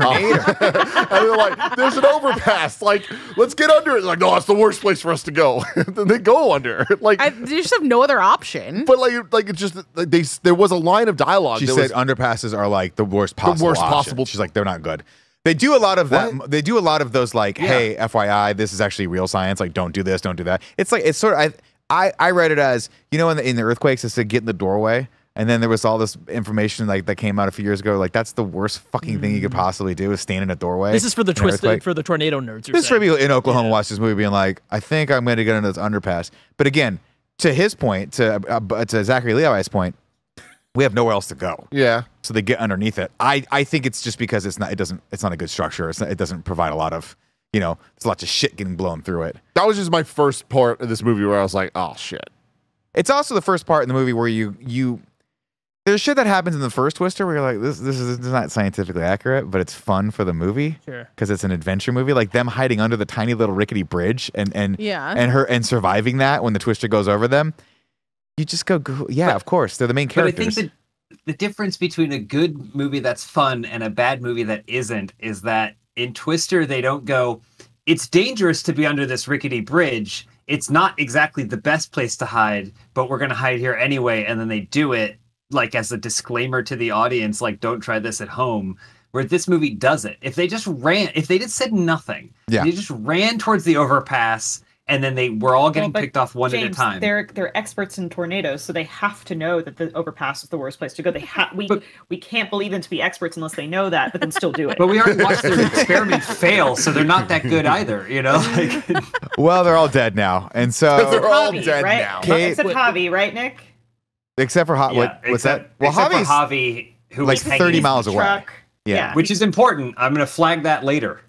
they're like, there's an overpass. Like, let's get under it. They're like, no, that's the worst place for us to go. Then they go under. Like, They just have no other option. but like it's just like there was a line of dialogue. She that said was, underpasses are like the worst possible. worst option. possible- She's like, they're not good. They do a lot of that. What? They do a lot of those like, hey, FYI, this is actually real science. Like, don't do this, don't do that. It's like, it's sort of, I read it as, in the earthquakes, it said get in the doorway. And then there was all this information like that came out a few years ago. Like, that's the worst fucking thing you could possibly do is stand in a doorway. This is for the in an earthquake. for the tornado nerds. You're This is for saying. people in Oklahoma watch this movie being like, I think I'm going to get into this underpass. But again, to his point, to Zachary Levi's point, we have nowhere else to go. yeah. So they get underneath it. I think it's just because it's not a good structure. It doesn't provide a lot of, there's lots of shit getting blown through it. That was just my first part of this movie where I was like, oh shit. It's also the first part in the movie where there's shit that happens in the first Twister where you're like, this is not scientifically accurate, but it's fun for the movie. Sure. Because it's an adventure movie. Like them hiding under the tiny little rickety bridge and surviving that when the Twister goes over them. You just go, yeah, of course. They're the main characters. But I think the difference between a good movie that's fun and a bad movie that isn't is that in Twister, they don't go, it's dangerous to be under this rickety bridge. It's not exactly the best place to hide, but we're going to hide here anyway. And then they do it like as a disclaimer to the audience, like, don't try this at home. Where this movie does it. If they just said nothing, they just ran towards the overpass and then they were all getting Well, but picked off one at a James, time. They're experts in tornadoes, so they have to know that the overpass is the worst place to go. We can't believe them to be experts unless they know that, but then still do it. But we already watched their experiment fail, so they're not that good either, you know? Like, Well, they're all dead now, and so They're all Javi, dead right? now. Kate- Except Javi, right, Nick? except for yeah, what's that? Well, except for Javi's Javi, who like was hanging 30 in- miles away. Truck. Yeah. which is important. I'm going to flag that later.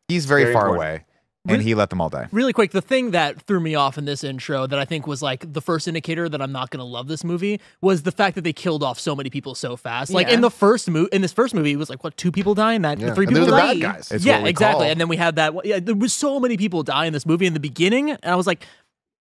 He's very Very far important. away, and he let them all die. Really quick, the thing that threw me off in this intro that I think was like the first indicator that I'm not going to love this movie was the fact that they killed off so many people so fast. Like Yeah. in this first movie, it was like what, 2 people dying, that Yeah. 3 And people they're the dying. bad guys. It's Yeah, what we exactly. call- And then we had that. Yeah, there was so many people die in this movie in the beginning, and I was like,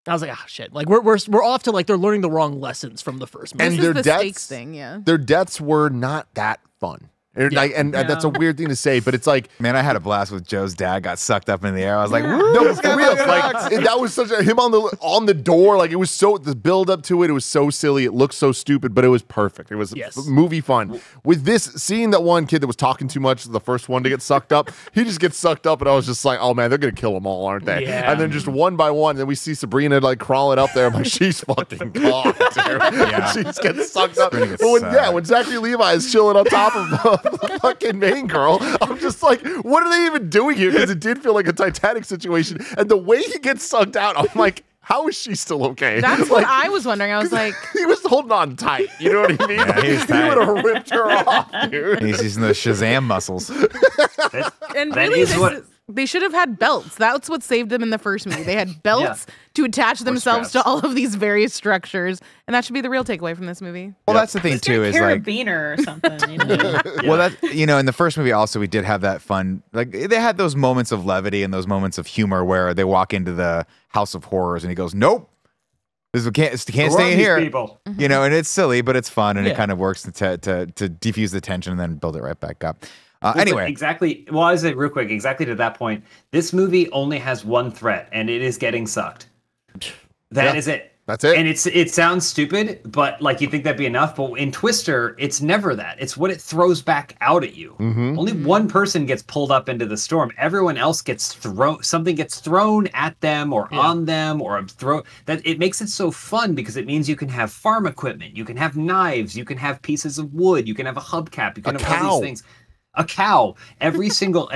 ah, shit. Like we're off to like they're learning the wrong lessons from the first movie. And This their is the deaths- stakes thing, yeah. Their deaths were not that fun. And, Yeah. that's a weird thing to say, but it's like, Man, I had a blast with Joe's dad got sucked up in the air. I was like, no, woo, but this for guy real, fucking like rocks. that was such a him on the door. Like it was so the build up to it. It was so silly. It looked so stupid, but it was perfect. It was Yes. movie fun. With this, seeing that one kid that was talking too much, the first one to get sucked up, he just gets sucked up, and I was just like, oh man, they're gonna kill them all, aren't they? Yeah. And then just one by one, then we see Sabrina like crawling up there. I'm like, she's fucking gone, dude. She just gets sucked up. Sabrina gets But sucked. when Zachary Levi is chilling on top of the fucking main girl, I'm just like, what are they even doing here? Because it did feel like a Titanic situation. And the way he gets sucked out, I'm like, how is she still okay? That's like, what I was wondering. I was like, he was holding on tight. You know what I mean? Yeah, he was he tight. would have ripped her off, dude. He's using those Shazam muscles. and That really, is what- they should have had belts. That's what saved them in the first movie. They had belts to attach themselves to straps. all of these various structures, and that should be the real takeaway from this movie. Well, that's the thing Let's do too. a Is like, carabiner or something. You know? well, that in the first movie also we did have that fun. Like they had those moments of levity and those moments of humor where they walk into the House of Horrors and he goes, "Nope, this can't Who are stay in these here." people? You know, and it's silly, but it's fun, and it Yeah. kind of works to defuse the tension and then build it right back up. Well, but Anyway, exactly. Well, I say real quick, exactly to that point, this movie only has one threat, and it is getting sucked. That is it. That's it. And it sounds stupid, but like you think that'd be enough. But in Twister, it's never that. It's what it throws back out at you. Only one person gets pulled up into the storm. Everyone else gets thrown. Something gets thrown at them or on them or that it makes it so fun because it means you can have farm equipment, you can have knives, you can have pieces of wood, you can have a hubcap, you can have all cow. these things. A cow. Every single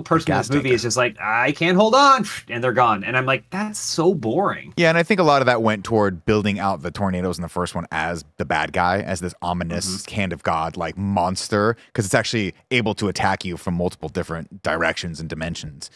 person in this movie is just like, I can't hold on, and they're gone. And I'm like, that's so boring. yeah, and I think a lot of that went toward building out the tornadoes in the first one as the bad guy, as this ominous hand of God like monster, because it's actually able to attack you from multiple different directions and dimensions.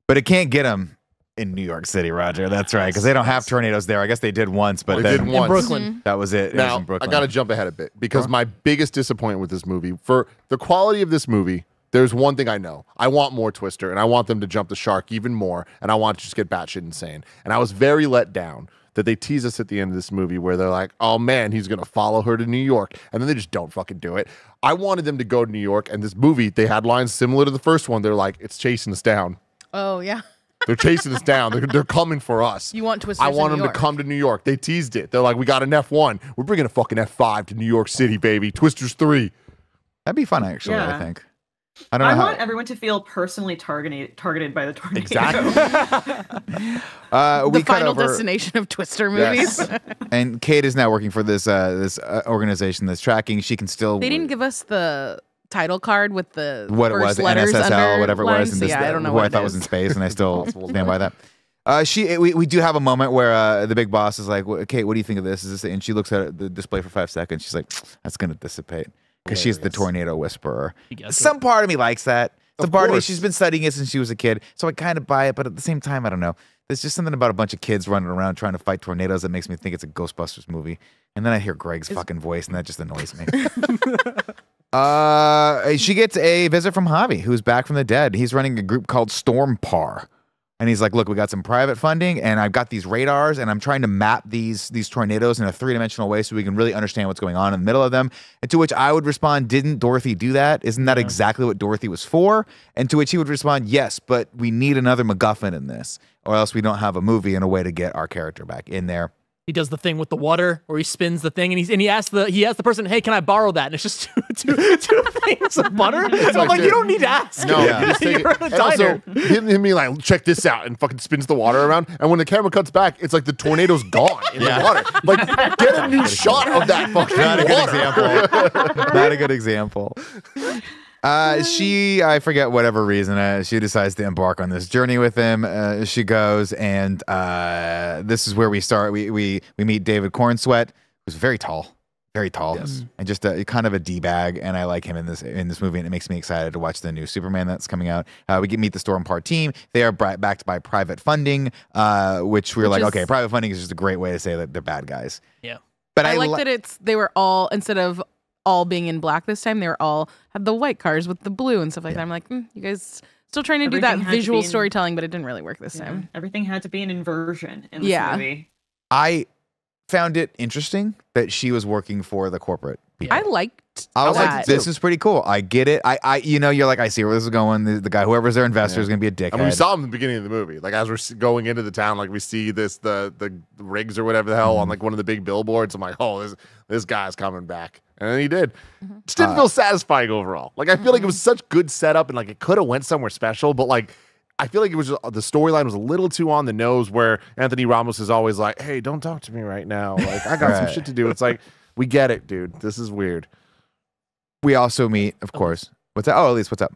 But it can't get them in New York City, Roger. That's right, because they don't have tornadoes there. I guess they did once, but They then did once. Brooklyn. that was it. It was Now, in Brooklyn. I got to jump ahead a bit because my biggest disappointment with this movie, for the quality of this movie, there's one thing I know. I want more Twister, and I want them to jump the shark even more, and I want to just get batshit insane. And I was very let down that they tease us at the end of this movie where they're like, oh man, he's going to follow her to New York. And then they just don't fucking do it. I wanted them to go to New York, and this movie, they had lines similar to the first one. They're like, it's chasing us down. Oh yeah, They're chasing us down. They're coming for us. you want Twisters I want in them New York. to come to New York. They teased it. They're like, we got an F1. We're bringing a fucking F5 to New York City, baby. Twisters 3. That'd be fun, actually. I Yeah. think. I don't know I how. want everyone to feel personally targeted by the tornado. Exactly. The we cut final over, destination of Twister Yes. movies. and Kate is now working for this organization that's tracking. She can still. They didn't give us the title card with the what it first was, letters NSSL, whatever it was, underlined, and so this, yeah, I don't know who what I it thought was is. in space, and I still stand by that. We do have a moment where the big boss is like, Kate, what do you think of this? Is this? And she looks at the display for 5 seconds. She's like, that's gonna dissipate because she's the tornado whisperer. gets Some part of me likes that. Some part of me, course. she's been studying it since she was a kid, so I kind of buy it. But at the same time, I don't know. There's just something about a bunch of kids running around trying to fight tornadoes that makes me think it's a Ghostbusters movie. And then I hear Greg's fucking voice, and that just annoys me. She gets a visit from Javi, who's back from the dead. He's running a group called Storm Par. And he's like, look, we got some private funding, and I've got these radars, and I'm trying to map these tornadoes in a 3-dimensional way so we can really understand what's going on in the middle of them. And to which I would respond, didn't Dorothy do that? Isn't that exactly what Dorothy was for? And to which he would respond, yes, but we need another MacGuffin in this, or else we don't have a movie and a way to get our character back in there. he does the thing with the water, or he spins the thing, and he asks the person, "Hey, can I borrow that?" And it's just two things of butter. So I'm like, you don't need to ask. No, you just take You're it. at a And also, diner. him being like, check this out, and fucking spins the water around. And when the camera cuts back, it's like the tornado's gone in the water. Like, get a new shot of that fucking Not a good water. example. Not a good example. I forget whatever reason, she decides to embark on this journey with him. She goes, and this is where we start. We meet David Cornsweet, who's very tall, and just kind of a d-bag. And I like him in this movie, and it makes me excited to watch the new Superman that's coming out. We get meet the Stormpart team. They are backed by private funding, which we're like, okay, private funding is just a great way to say that they're bad guys. Yeah, but I like that they were all, instead of all being in black this time, they were all had the white cars with the blue and stuff like that. I'm like, you guys still trying to do that visual storytelling, but it didn't really work this time. Everything had to be an inversion in this movie. I found it interesting that she was working for the corporate people. I liked I was like, this is pretty cool. I get it. You're like, I see where this is going. The guy, whoever's their investor, is going to be a dickhead. I mean, we saw him in the beginning of the movie. Like, as we're going into the town, like, we see the rigs or whatever the hell on, like, one of the big billboards. I'm like, oh, this guy's coming back. And then he did. Just didn't feel satisfying overall. Like, I feel like it was such good setup, and, like, it could have went somewhere special, but, like, I feel like it was just, the storyline was a little too on the nose, where Anthony Ramos is always like, hey, don't talk to me right now. Like, I got some shit to do. It's like, we get it, dude. This is weird. We also meet, of course. What's up? Oh, Elise, what's up?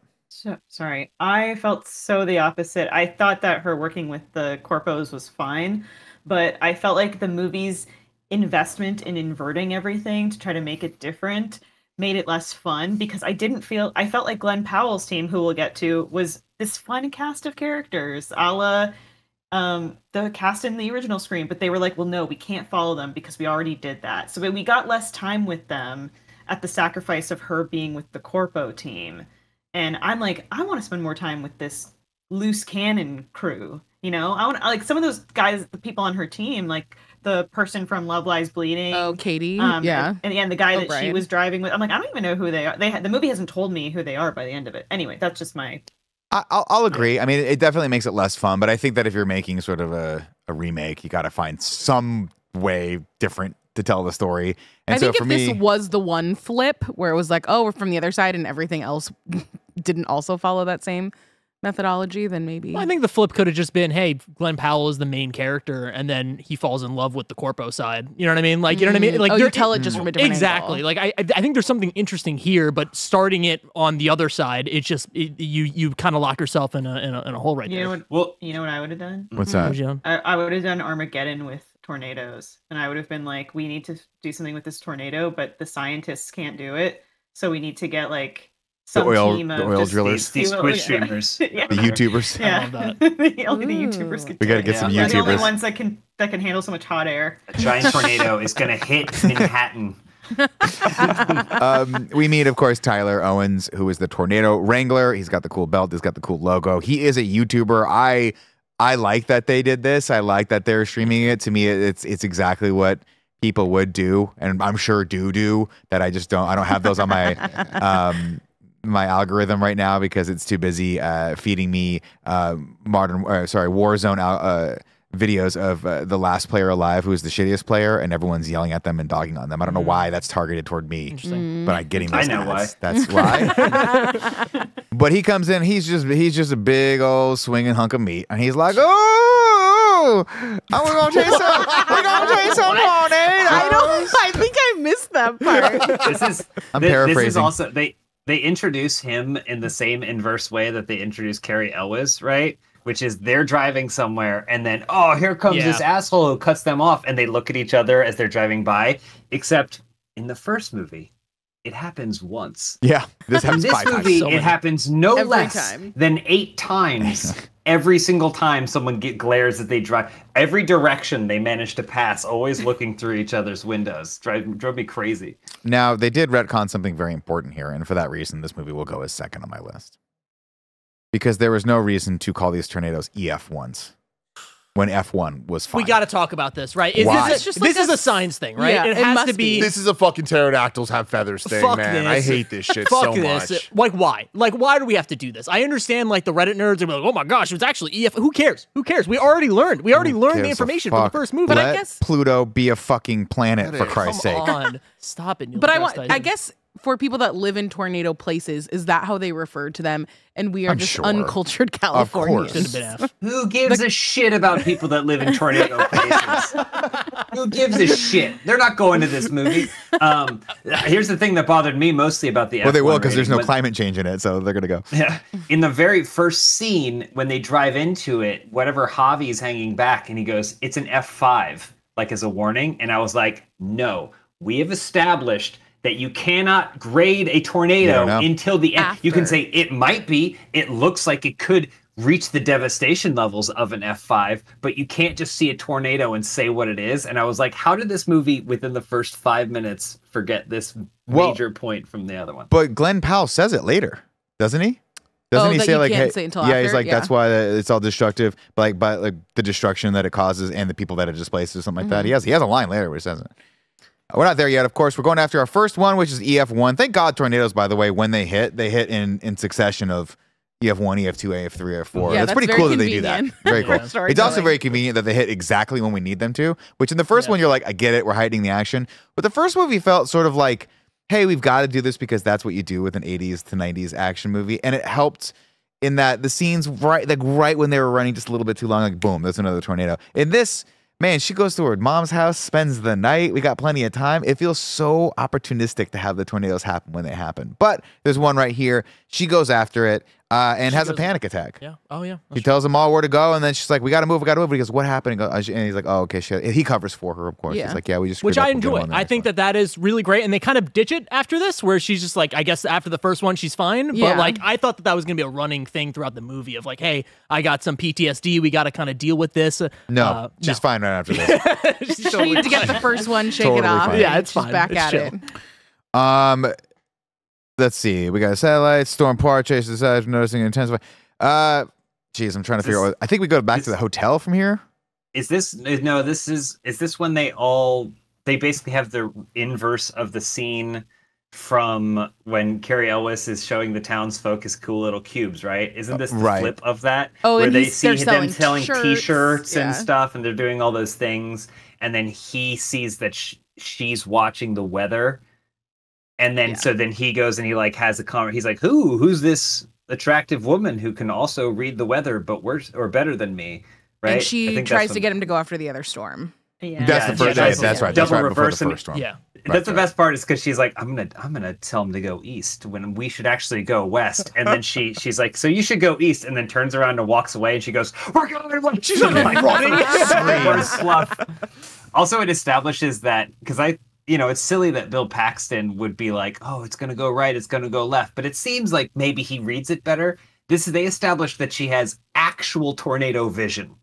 Sorry. I felt so the opposite. I thought that her working with the corpos was fine, but I felt like the movie's investment in inverting everything to try to make it different made it less fun, because I felt like Glenn Powell's team, who we'll get to, was this fun cast of characters, a la the cast in the original Scream, but they were like, well, no, we can't follow them because we already did that. So we got less time with them at the sacrifice of her being with the corpo team. And I'm like, I want to spend more time with this loose cannon crew. You know, I want like some of those guys, the people on her team, like the person from Love Lies Bleeding. Oh, Katie. Yeah. And the guy that she was driving with. I'm like, I don't even know who they are. The movie hasn't told me who they are by the end of it. Anyway, that's just my... I'll agree. I mean, it definitely makes it less fun, but I think that if you're making sort of a remake, you got to find some way different to tell the story. And I think for if me, this was the one flip where it was like, oh, we're from the other side and everything else didn't also follow that same methodology, then maybe. Well, I think the flip could have just been, hey, Glenn Powell is the main character, and then he falls in love with the corpo side. You know what I mean? Like, you know what I mean? Like, you tell it just from a different exactly. angle. Like, I think there's something interesting here, but starting it on the other side, it's just you kind of lock yourself in a hole right there. You know what I would have done? What's that? I would have done Armageddon with tornadoes, and I would have been like, we need to do something with this tornado, but the scientists can't do it, so we need to get like some team of oil drillers, these Twitch streamers, yeah. the YouTubers. Yeah, only the YouTubers can. We got to get some They're the only YouTubers. ones that can handle so much hot air. A giant tornado is gonna hit Manhattan. We meet, of course, Tyler Owens, who is the Tornado Wrangler. He's got the cool belt. He's got the cool logo. He is a YouTuber. I like that they did this. I like that they're streaming it. To me, it's exactly what people would do, and I'm sure do that. I don't have those on my my algorithm right now because it's too busy feeding me Warzone videos of the last player alive who is the shittiest player, and everyone's yelling at them and dogging on them. I don't know why that's targeted toward me, but I'm getting those. I know why. That's why. But he comes in, he's just a big old swinging hunk of meat, and he's like, "Oh, we're gonna chase some tornadoes." I think I missed that part. I'm paraphrasing. This is also they introduce him in the same inverse way that they introduced Carrie Elwes, right? Which is they're driving somewhere, and then, oh, here comes this asshole who cuts them off, and they look at each other as they're driving by. Except in the first movie, it happens once. Yeah, this happens in this movie, it happens no less than 8 times. Every single time someone glares as they drive, every direction they manage to pass, always looking through each other's windows, drove me crazy. Now, they did retcon something very important here, and for that reason, this movie will go as second on my list. Because there was no reason to call these tornadoes EF1s. when F1 was fine. We got to talk about this, right? Why? This is a science thing, right? Yeah, it it has must to be. This is a fucking pterodactyls have feathers thing, Fuck man. this. I hate this shit Fuck so this. much. Like, why? Like, why do we have to do this? I understand, like, the Reddit nerds are like, oh my gosh, it was actually EF. Who cares? Who cares? We already learned. We already learned the gives a information from the fuck? first movie. But I Let guess- Pluto be a fucking planet, for Christ's Come sake. on. Stop it, Neil But deGrasse I Tyson. guess for people that live in tornado places, is that how they refer to them? And we are I'm just sure. uncultured course. Californians. Shouldn't have been F. Who gives a shit about people that live in tornado places? Who gives a shit? They're not going to this movie. Here's the thing that bothered me mostly about the Well, they F1 will because there's no rating. climate change in it, so they're gonna go. Yeah. In the very first scene, when they drive into it, whatever Javi's hanging back, and he goes, "It's an F5," like as a warning. And I was like, no, we have established that you cannot grade a tornado until the end. You can After. say it might be, it looks like it could reach the devastation levels of an F5, but you can't just see a tornado and say what it is. And I was like, how did this movie within the first 5 minutes forget this major point from the other one? But Glenn Powell says it later, doesn't he? Doesn't he that say you like, can't hey, say until yeah, after? he's like, Yeah. that's why it's all destructive, but like the destruction that it causes and the people that it displaces or something like that. He has a line later where he says it. We're not there yet, of course. We're going after our first one, which is EF1. Thank God tornadoes, by the way, when they hit in succession of EF1, EF2, EF3, EF4. Yeah, that's that's pretty very cool that they do that. convenient. Very cool. For storytelling. It's also very convenient that they hit exactly when we need them to, which in the first one, you're like, I get it, we're hiding the action. But the first movie felt sort of like, hey, we've got to do this because that's what you do with an 80s to 90s action movie. And it helped in that the scenes right when they were running just a little bit too long, like boom, there's another tornado. In this, man, she goes to her mom's house, spends the night. We got plenty of time. It feels so opportunistic to have the tornadoes happen when they happen. But there's one right here. She goes after it and has a panic attack. Yeah. Oh, yeah. He tells them all where to go, and then she's like, "We got to move, we got to move." He goes, "What happened?" And he's like, "Oh, okay." He covers for her, of course. Yeah. He's like, "Yeah, we just." Which screwed I up. We'll get enjoy. on the I next think one." that is really great. And they kind of ditch it after this, where she's just like, I guess after the first one, she's fine. Yeah. But like, I thought that was going to be a running thing throughout the movie of like, hey, I got some PTSD. We got to kind of deal with this. No, she's fine right after this. She's She totally needs to get fine. the first one, shake Totally it off. fine. and Yeah, it's she's fine. back It's at chill. it. Let's see. We got a satellite storm part chases aside from noticing it intensify. Geez, I'm trying to figure out. I think we go back to the hotel from here. Is this when they basically have the inverse of the scene from when Carrie Elwes is showing the townsfolk as cool little cubes, right? Isn't this the Right. flip of that? Oh, where and they they're see them selling selling shirts, T-shirts yeah. and stuff, and they're doing all those things, and then he sees that she's watching the weather, and then so then he goes and he like has a comment. He's like, "Who's this attractive woman who can also read the weather, but worse or better than me?" Right? And I she think tries that's to get him to go after the other storm. Yeah. That's the first. yeah, That's right. That's double right before reverse the and- first one. Yeah. That's the best part is because she's like, I'm gonna tell him to go east when we should actually go west. And then she's like, so you should go east, and then turns around and walks away, and she goes, we're going like she's like running, screams, slough. Also, it establishes that because it's silly that Bill Paxton would be like, oh, it's gonna go right, it's gonna go left, but it seems like maybe he reads it better. They established that she has actual tornado vision.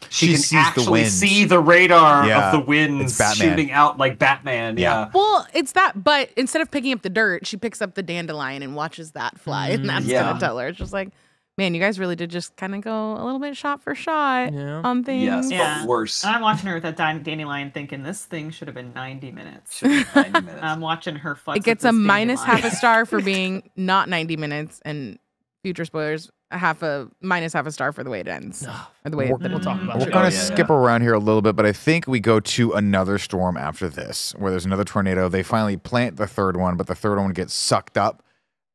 She can sees the actually winds. see the radar Yeah, of the winds it's Batman. shooting out like Batman. Yeah. Well, it's that, but instead of picking up the dirt, she picks up the dandelion and watches that fly, and that's Yeah. gonna tell her. It's just like, man, you guys really did just kind of go a little bit shot for shot Yeah. on things. Yes, Yeah. but worse. I'm watching her with that dandelion thinking this thing should have been 90 minutes. 90 minutes. I'm watching her futz It gets with a this minus half a dandelion. star for being not 90 minutes, and future spoilers, minus half a star for the way it ends, or the way that We'll talk about We're it. going to yeah, skip around here a little bit, but I think we go to another storm after this, where there's another tornado. They finally plant the third one, but the third one gets sucked up.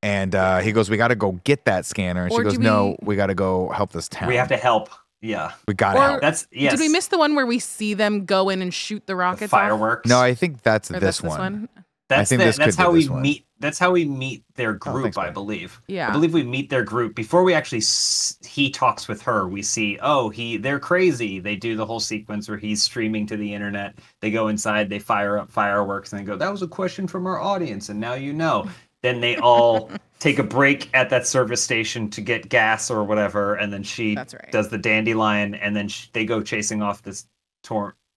And he goes, "We got to go get that scanner." And Or she goes, do "No, we got to go help this town. We have to help. Yeah. We got to Or- help." That's yes. Did we miss the one where we see them go in and shoot the rockets off? fireworks? No, I think that's Or this that's one. That's think this that's could be how we this one. meet. That's how we meet their Oh, group. thanks, I man. believe. Yeah. I believe we meet their group before we actually. He talks with her. We see. Oh, they're crazy. They do the whole sequence where he's streaming to the internet. They go inside. They fire up fireworks and they go. That was a question from our audience, and now you know. Then they all take a break at that service station to get gas or whatever, and then she That's right. does the dandelion, and then they go chasing off this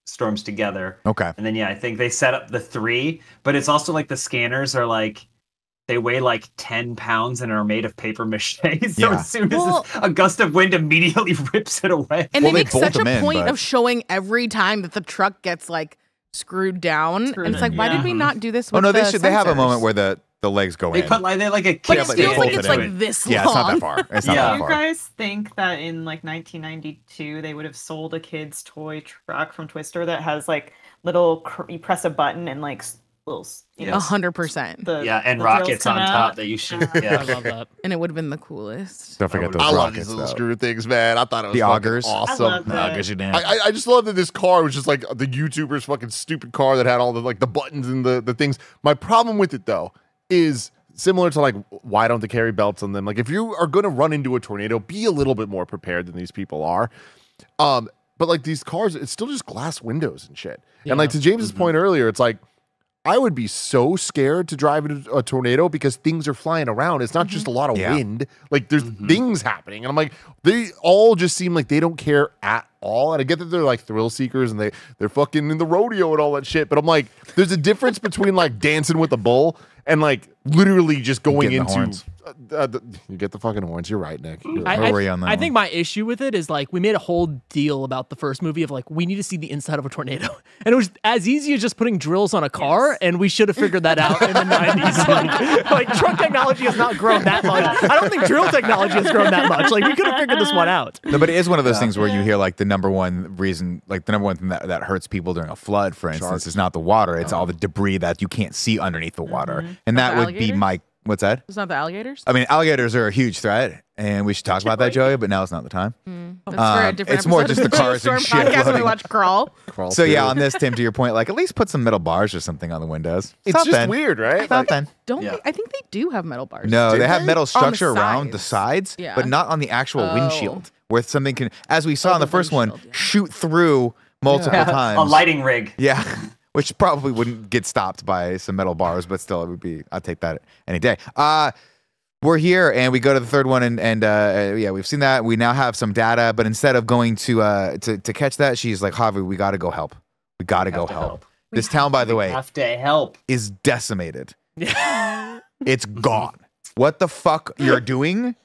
storms together. Okay. And then I think they set up the 3, but it's also like the scanners are like they weigh like 10 pounds and are made of paper mache. So Yeah. as soon as a gust of wind immediately rips it away. And Well, they they make bolt such a them in, point but- of showing every time that the truck gets like screwed down. Screwed and it's like, in, why did yeah. we not do this with Oh no, the they have a sensors? moment where the legs go They in. put like, they're like a But kid. it they feels like bolted it's it like in. this Yeah, it's not that long. far. It's not Yeah. that Do you far. guys think that in like 1992 they would have sold a kid's toy truck from Twister that has like little you press a button and like little you know 100%. the Yeah, and the drills rockets come on out? top that you shoot. I Yeah. love that. And it would have been the coolest. Don't forget those I love rockets, these little though. screw things, man. I thought it was The fucking augers. I awesome. love that. Augers, you damn. I just love that this car was just like the YouTuber's fucking stupid car that had all the like the buttons and the things. My problem with it though is similar to like why don't they carry belts on them? Like if you are gonna run into a tornado, be a little bit more prepared than these people are. But like these cars, it's still just glass windows and shit. And like to James's point earlier, it's like I would be so scared to drive into a tornado because things are flying around. It's not just a lot of wind. Like there's things happening. And I'm like, they all just seem like they don't care at all. And I get that they're like thrill seekers and they're fucking in the rodeo and all that shit. But I'm like, there's a difference between like dancing with a bull and like literally just going Getting the into horns. You get the fucking horns. You're right, Nick. You're I, right. Where were you on that I one? think my issue with it is like we made a whole deal about the first movie of like we need to see the inside of a tornado, and it was as easy as just putting drills on a car, and we should have figured that out in the 90s. Like truck technology has not grown that much. I don't think drill technology has grown that much. Like we could have figured this one out. No, but it is one of those things where you hear like the number one reason, like the number one thing that hurts people during a flood, for instance, is not the water. It's all the debris that you can't see underneath the water. And that The would be alligators? my, what's that? It's not the alligators? I mean, alligators are a huge threat, and we should talk about that, Joey, but now it's not the time. That's for a different it's more episode just of the cars and Storm shit podcast when floating. we watch Crawl. Crawl So yeah, through. on this, Tim, to your point, like at least put some metal bars or something on the windows. It's not just then. weird, right? It's not then. Don't Yeah. they? I think they do have metal bars. No, Did they have they? metal On the structure around the sides. sides, Yeah. but not on the actual Oh. windshield, where something can, as we saw in the the first one, windshield, yeah. shoot through multiple times. A lighting rig. Yeah, which probably wouldn't get stopped by some metal bars, but still, it would be. I'd take that any day. We're here, and we go to the third one, and yeah, we've seen that. We now have some data, but instead of going to catch that, she's like, Javi, we got to go help. We got to go to help. help. This town, by the way, Have to help. is decimated. It's gone. What the fuck you're doing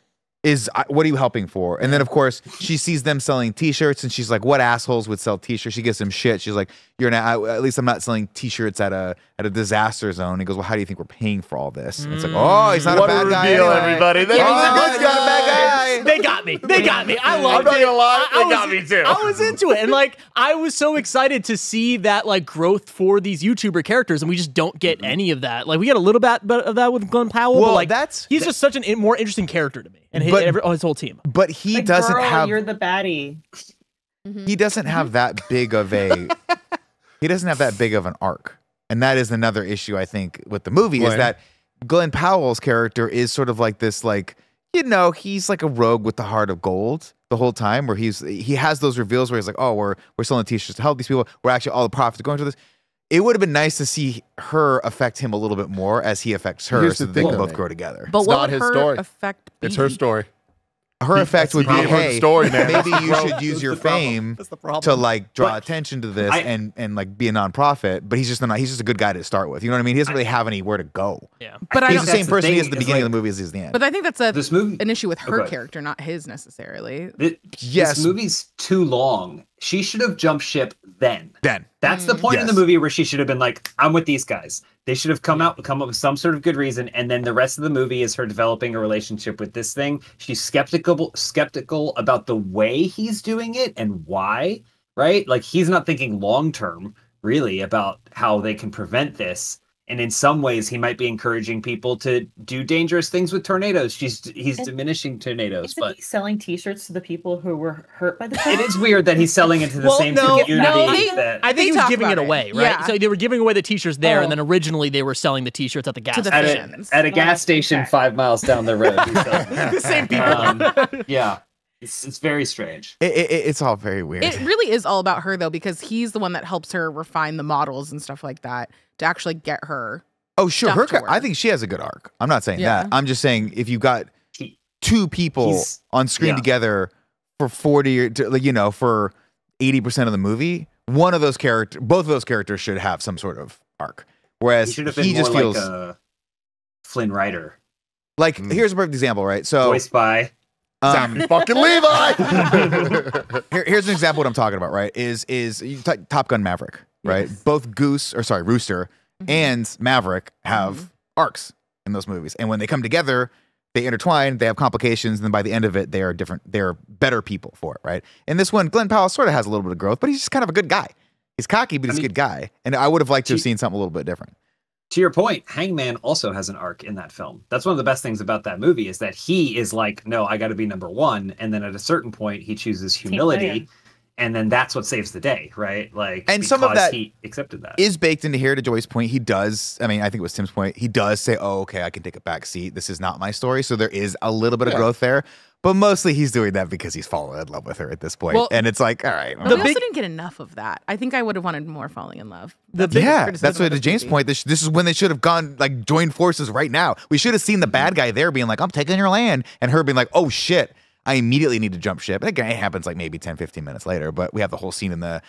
is what are you helping for? And then of course she sees them selling T-shirts, and she's like, "What assholes would sell T-shirts?" She gives him shit. She's like, "You're not. At least I'm not selling T-shirts at a disaster zone." He goes, "Well, how do you think we're paying for all this?" And it's like, "Oh, he's not What a bad guy, reveal, anyway. everybody. They Oh, are he's not a bad guy." They got me. They got me. I I'm loved not it. gonna lie, I they got was- me too. I was into it, and like I was so excited to see that like growth for these YouTuber characters, and we just don't get any of that. Like we get a little bit of that with Glenn Powell, Well, but like that's- he's just such an more interesting character to me, and his, But- his whole team. But he Like, doesn't girl, have. you're the baddie. He doesn't have that big of a. He doesn't have that big of an arc, and that is another issue I think with the movie is Glenn? that Glenn Powell's character is sort of like this, like he's like a rogue with the heart of gold the whole time, where he has those reveals where he's like, oh, we're selling T-shirts to help these people. We're actually all the profits are going to this. It would have been nice to see her affect him a little bit more as he affects her, Here's so the that they thing, can though, both Nick. grow together. But It's what not would his her story. effect be? It's her story. Her effect would be, gave her the hey, story, man. maybe That's you the should problem. use your That's the problem. fame That's the problem. to like draw But attention to this I- and like be a nonprofit. But he's just a good guy to start with. You know what I mean? He doesn't really have anywhere to go. Yeah. But I He's don't. the same That's the person he thing, is at the is, beginning of like- the movie as he is at the end. But I think that's This movie. an issue with her Okay. character, not his necessarily. Yes. This movie's too long. She should have jumped ship then. Then That's the point in the Yes. movie where she should have been like, I'm with these guys. They should have come up with some sort of good reason, and then the rest of the movie is her developing a relationship with this thing. She's skeptical about the way he's doing it and why, right? Like he's not thinking long term, really, about how they can prevent this. And in some ways, he might be encouraging people to do dangerous things with tornadoes. He's diminishing tornadoes, Isn't but he selling T-shirts to the people who were hurt by the it is weird that he's selling it to the Well, same no, community. they- I They think he was talk giving it about it. away, right? Yeah. So they were giving away the T-shirts there, Oh. and then originally they were selling the T-shirts at the gas To the station. fans. at a gas station Okay. 5 miles down the road. he's selling it. The same people. Yeah, it's very strange. it's all very weird. It really is all about her though, because he's the one that helps her refine the models and stuff like that to actually get her. Oh, sure. stuff to I work. think she has a good arc. I'm not saying Yeah. that. I'm just saying if you got He- two people he's- on screen yeah. together for 40 or for 80% of the movie, both of those characters should have some sort of arc. Whereas He should have been he more just feels like a Flynn Rider, Like, here's a perfect example, right? So, voiced by. Fucking Levi. here's an example of what I'm talking about, right? Is Top Gun Maverick, right? Both Rooster and Maverick have arcs in those movies. And when they come together, they intertwine, they have complications, and then by the end of it, they are different, they're better people for it, right? In this one, Glenn Powell sort of has a little bit of growth, but he's just kind of a good guy. He's cocky, but he's a good guy. And I would have liked to have seen something a little bit different. To your point, Hangman also has an arc in that film. That's one of the best things about that movie is that he is like, no, I got to be number one. And then at a certain point, he chooses humility. And then that's what saves the day, right? Like, and some of that he accepted that is baked into here. To Joy's point, he does. I mean, I think it was Tim's point. He does say, "Oh, okay, I can take a back seat. This is not my story." So there is a little bit of growth there, but mostly he's doing that because he's fallen in love with her at this point. Well, and it's like, all right. But we also didn't get enough of that. I think I would have wanted more falling in love. That's what to James' point. This is when they should have gone, like, joined forces right now. We should have seen the bad guy there being like, "I'm taking your land," and her being like, "Oh shit, I immediately need to jump ship." And again, it happens like maybe 10, 15 minutes later, but we have the whole scene in the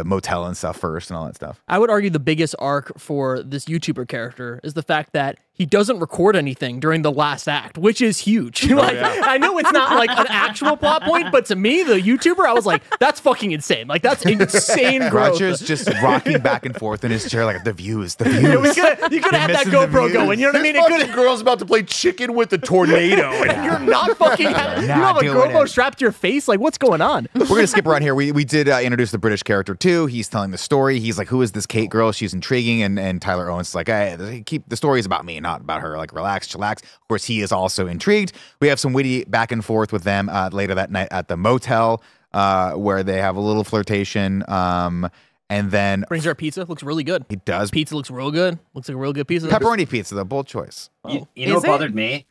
motel and stuff first and all that stuff. I would argue the biggest arc for this YouTuber character is the fact that he doesn't record anything during the last act, which is huge. I know it's not like an actual plot point, but to me, the YouTuber, I was like, that's fucking insane. Like, that's insane growth. Roger's just rocking back and forth in his chair like, the views. Yeah, you could have had that GoPro going, you know what I mean? This fucking girl's about to play chicken with the tornado. And you're not fucking, you have a GoPro strapped to your face? Like, what's going on? We're going to skip around here. We did introduce the British character too. He's telling the story. He's like, who is this Kate girl? She's intriguing. And Tyler Owens is like, hey, keep the stories about me, not about her. Like, relax, chillax. Of course, he is also intrigued. We have some witty back and forth with them later that night at the motel where they have a little flirtation. And then brings her a pizza. Looks really good. He does. Pizza looks real good. Looks like a real good pizza. Pepperoni pizza, the bold choice. You know what bothered me?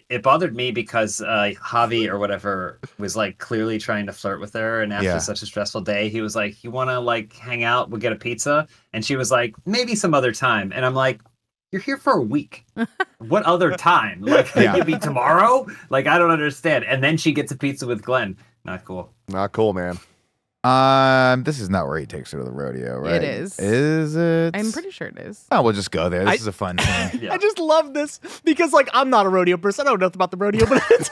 It bothered me because Javi or whatever was like clearly trying to flirt with her, and after such a stressful day, he was like, "You want to like hang out? We'll get a pizza." And she was like, "Maybe some other time." And I'm like, "You're here for a week. What other time? Like, could be tomorrow? Like, I don't understand." And then she gets a pizza with Glenn. Not cool. Not cool, man. This is not where he takes her to the rodeo, right? It is. Is it? I'm pretty sure it is. Oh, we'll just go there. This is a fun thing. I just love this because, like, I'm not a rodeo person. I don't know nothing about the rodeo, but it's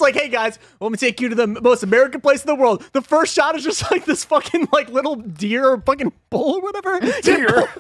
like, hey guys, let me take you to the most American place in the world. The first shot is just like this fucking like little deer or fucking bull or whatever. Deer.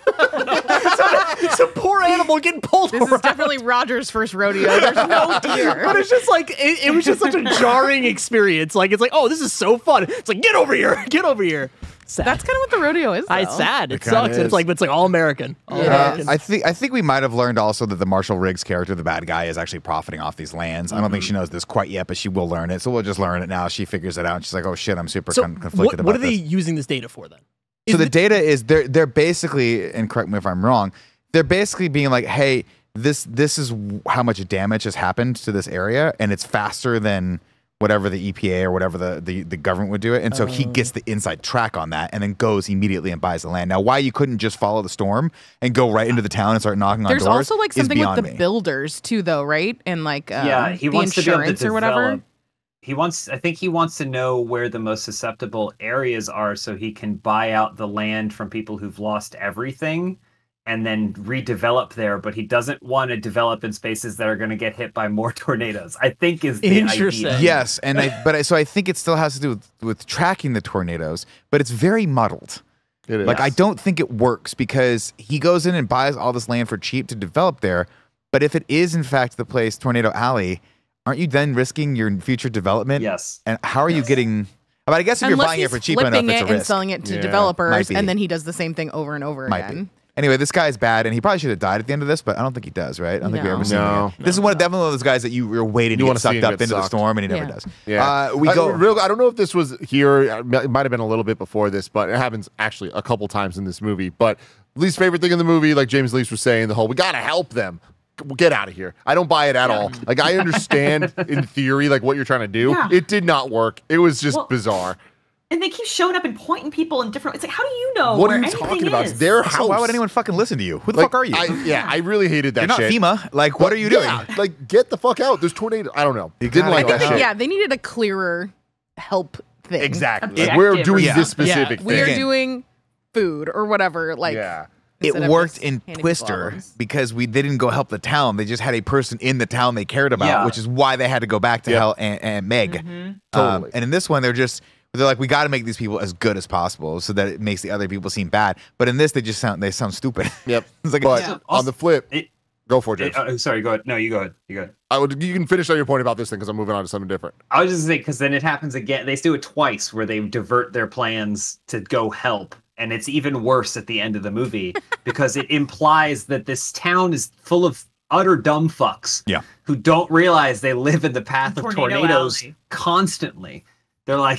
It's a poor animal getting pulled. This is definitely Roger's first rodeo. There's no deer. But it's just like it was just such a jarring experience. Like, it's like, oh, this is so fun. It's like, get over here. Get over here. Sad. That's kind of what the rodeo is, though. It's sad. It sucks. It's like all American. All American. I think we might have learned also that the Marshall Riggs character, the bad guy, is actually profiting off these lands. I don't think she knows this quite yet, but she will learn it. So we'll just learn it now. She figures it out. And she's like, oh shit, I'm super conflicted about this. What are they using this data for then? So the data is they're basically, and correct me if I'm wrong, they're basically being like, hey, this is how much damage has happened to this area, and it's faster than whatever the EPA or whatever the government would do it. And so he gets the inside track on that and then goes immediately and buys the land. Now, why you couldn't just follow the storm and go right into the town and start knocking on doors? There's also like something with the me. builders too, though, right? And like he the wants to be able to insurance or whatever. I think he wants to know where the most susceptible areas are so he can buy out the land from people who've lost everything and then redevelop there, but he doesn't want to develop in spaces that are going to get hit by more tornadoes, I think is the idea. Yes, and so I think it still has to do with tracking the tornadoes, but it's very muddled. It is. Like, I don't think it works because he goes in and buys all this land for cheap to develop there, but if it is in fact the place, Tornado Alley, aren't you then risking your future development? Yes. And how are you getting... But I guess if you're buying it for cheap enough, it's a risk. And selling it to developers, and then he does the same thing over and over again. Anyway, this guy's bad, and he probably should have died at the end of this, but I don't think he does, right? I don't think we ever see him again. This is definitely one of those guys that you're waiting to get sucked up into the storm, and he never does. Yeah. I don't know if this was here. It might have been a little bit before this, but it happens actually a couple times in this movie. But least favorite thing in the movie, like James Lease was saying, the whole, we got to help them. Get out of here. I don't buy it at all. Like, I understand in theory, like, what you're trying to do. Yeah. It did not work. It was just bizarre. And they keep showing up and pointing people in different... It's like, how do you know what where are you anything talking about? is? It's their house. So why would anyone fucking listen to you? Who the fuck are you? I really hated that You're not shit. FEMA. Like, what are you doing? Like, get the fuck out. There's tornadoes. I don't know. Didn't like that shit. Yeah, they needed a clearer help thing. Exactly. Objective. Like, we're doing this specific thing. We're doing food or whatever. Like, instead it of worked just in handing people Twister albums. because they didn't go help the town. They just had a person in the town they cared about, Yeah. which is why they had to go back to Hell and Meg. Totally. And in this one, they're like, we got to make these people as good as possible so that it makes the other people seem bad. But in this, they sound stupid. Yep. It's like, But Yeah. on the flip, It- go for it, James. Sorry, go ahead. No, you go ahead. You go ahead. You can finish on your point about this thing because I'm moving on to something different. I was just saying because then it happens again. They do it twice where they divert their plans to go help, and it's even worse at the end of the movie because it implies that this town is full of utter dumb fucks who don't realize they live in the path of Tornado tornadoes alley. constantly. They're like,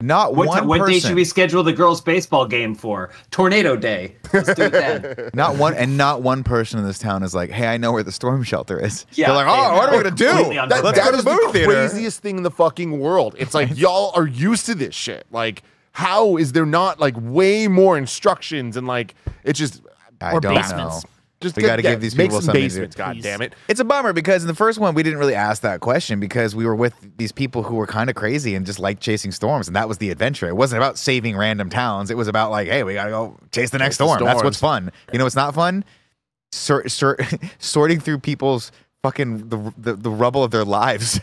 not what one day should person. we schedule the girls' baseball game for? Tornado day. Let's do it then. Not one person in this town is like, hey, I know where the storm shelter is. Yeah, They're like, they oh, what are we are gonna do? completely That, unprepared. Let's that go to is the movie the theater. craziest thing in the fucking world. It's like y'all are used to this shit. Like, how is there not like way more instructions and like it's just I Or don't basements. know. just We gotta give these make people some something to do. basements. God Please. damn it! It's a bummer because in the first one we didn't really ask that question because we were with these people who were kind of crazy and just liked chasing storms, and that was the adventure. It wasn't about saving random towns. It was about like, hey, we gotta go chase the next the storm. That's storms. what's fun. You know what's not fun? Sorting through people's fucking the rubble of their lives.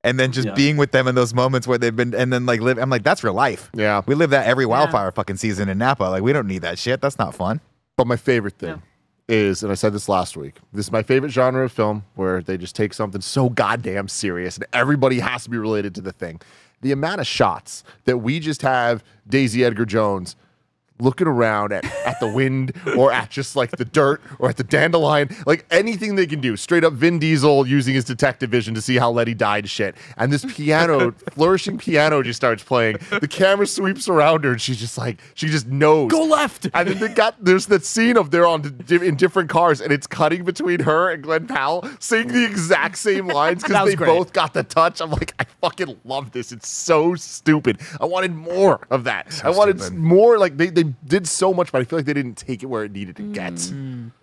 And then just being with them in those moments where they've been, and then like live. I'm like, that's real life. Yeah. We live that every wildfire fucking season in Napa. Like, we don't need that shit. That's not fun. But my favorite thing is, and I said this last week, this is my favorite genre of film where they just take something so goddamn serious and everybody has to be related to the thing. The amount of shots that we just have Daisy Edgar Jones looking around at the wind or at just like the dirt or at the dandelion, like anything they can do. Straight up Vin Diesel using his detective vision to see how Letty died shit. And this piano, flourishing piano just starts playing. The camera sweeps around her and she's just like, she just knows. Go left. And then there's that scene of they're in different cars and it's cutting between her and Glenn Powell saying the exact same lines That because was they great. both got the touch. I'm like, I fucking love this. It's so stupid. I wanted more of that. I wanted stupid. more. Like they did so much, but I feel like they didn't take it where it needed to get.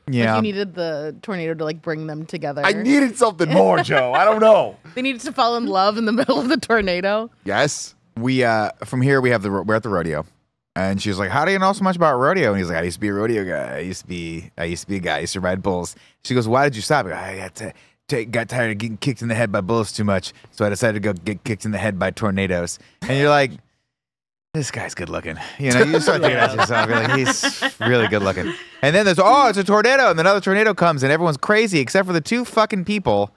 Yeah. Like you needed the tornado to like bring them together. I needed something more, Joe. I don't know. They needed to fall in love in the middle of the tornado. Yes. We from here we're at the rodeo, and she's like, "How do you know so much about rodeo?" And he's like, "I used to be a rodeo guy. I used to be a guy. I used to ride bulls." She goes, "Why did you stop?" I got tired of getting kicked in the head by bulls too much, so I decided to go get kicked in the head by tornadoes. And you're like, this guy's good looking. You know, you start thinking about yourself. You're like, he's really good looking. And then there's, it's a tornado. And then another tornado comes and everyone's crazy except for the two fucking people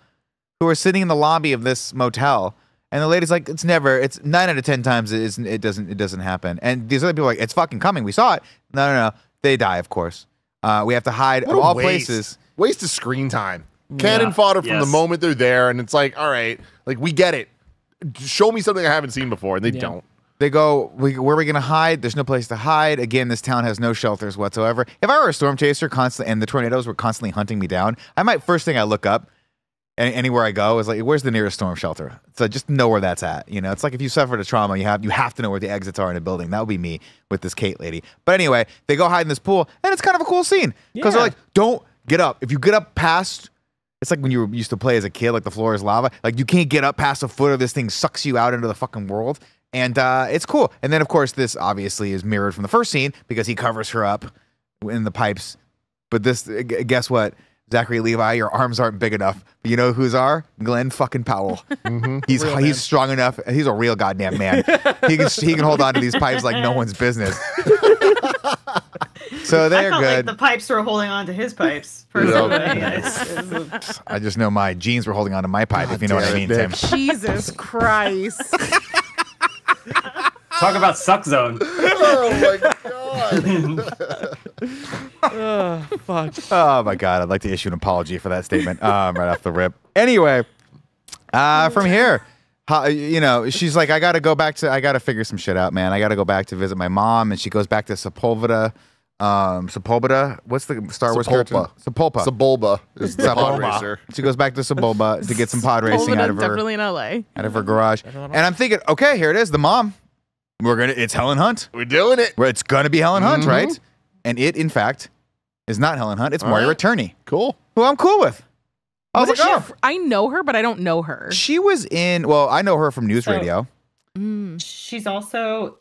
who are sitting in the lobby of this motel. And the lady's like, it's 9 out of 10 times it doesn't happen. And these other people are like, it's fucking coming. We saw it. No. They die, of course. We have to hide What of a all waste. places. Waste of screen time. Cannon fodder from the moment they're there, and it's like, all right, like we get it. Show me something I haven't seen before, and they don't. They go, where are we going to hide? There's no place to hide. Again, this town has no shelters whatsoever. If I were a storm chaser constantly, and the tornadoes were constantly hunting me down, first thing I look up, anywhere I go, is like, where's the nearest storm shelter? So just know where that's at. You know, it's like if you suffered a trauma, you have to know where the exits are in a building. That would be me with this Kate lady. But anyway, they go hide in this pool, and it's kind of a cool scene. Because they're like, don't get up. If you get up past... It's like when you used to play as a kid, like the floor is lava. Like you can't get up past a foot or this thing sucks you out into the fucking world. And it's cool. And then, of course, this obviously is mirrored from the first scene because he covers her up in the pipes. But this, guess what? Zachary Levi, your arms aren't big enough. You know whose are? Glenn fucking Powell. He's strong enough. He's a real goddamn man. He can hold on to these pipes like no one's business. So I they're felt good. like the pipes were holding on to his pipes. Personally, It's- I just know my jeans were holding on to my pipe, if you know what I mean, Tim. Jesus Christ. Talk about suck zone. Oh my god. Fuck. Oh my god, I'd like to issue an apology for that statement right off the rip. Anyway, from here, she's like, I gotta figure some shit out, man. I gotta go back to visit my mom, and she goes back to Sepulveda. What's the Star Wars character? Sepulpa. Sebulba is the pod racer. She goes back to Sebulba to get some pod racing out of her Definitely in LA. garage. And I'm thinking, okay, here it is, the mom. It's Helen Hunt. We're doing it. It's gonna be Helen Hunt, right? And it, in fact, is not Helen Hunt. It's Moira Turney, Cool. who I'm cool with. I was What like, is oh. she? I know her, but I don't know her. She was in. Well, I know her from news radio. She's also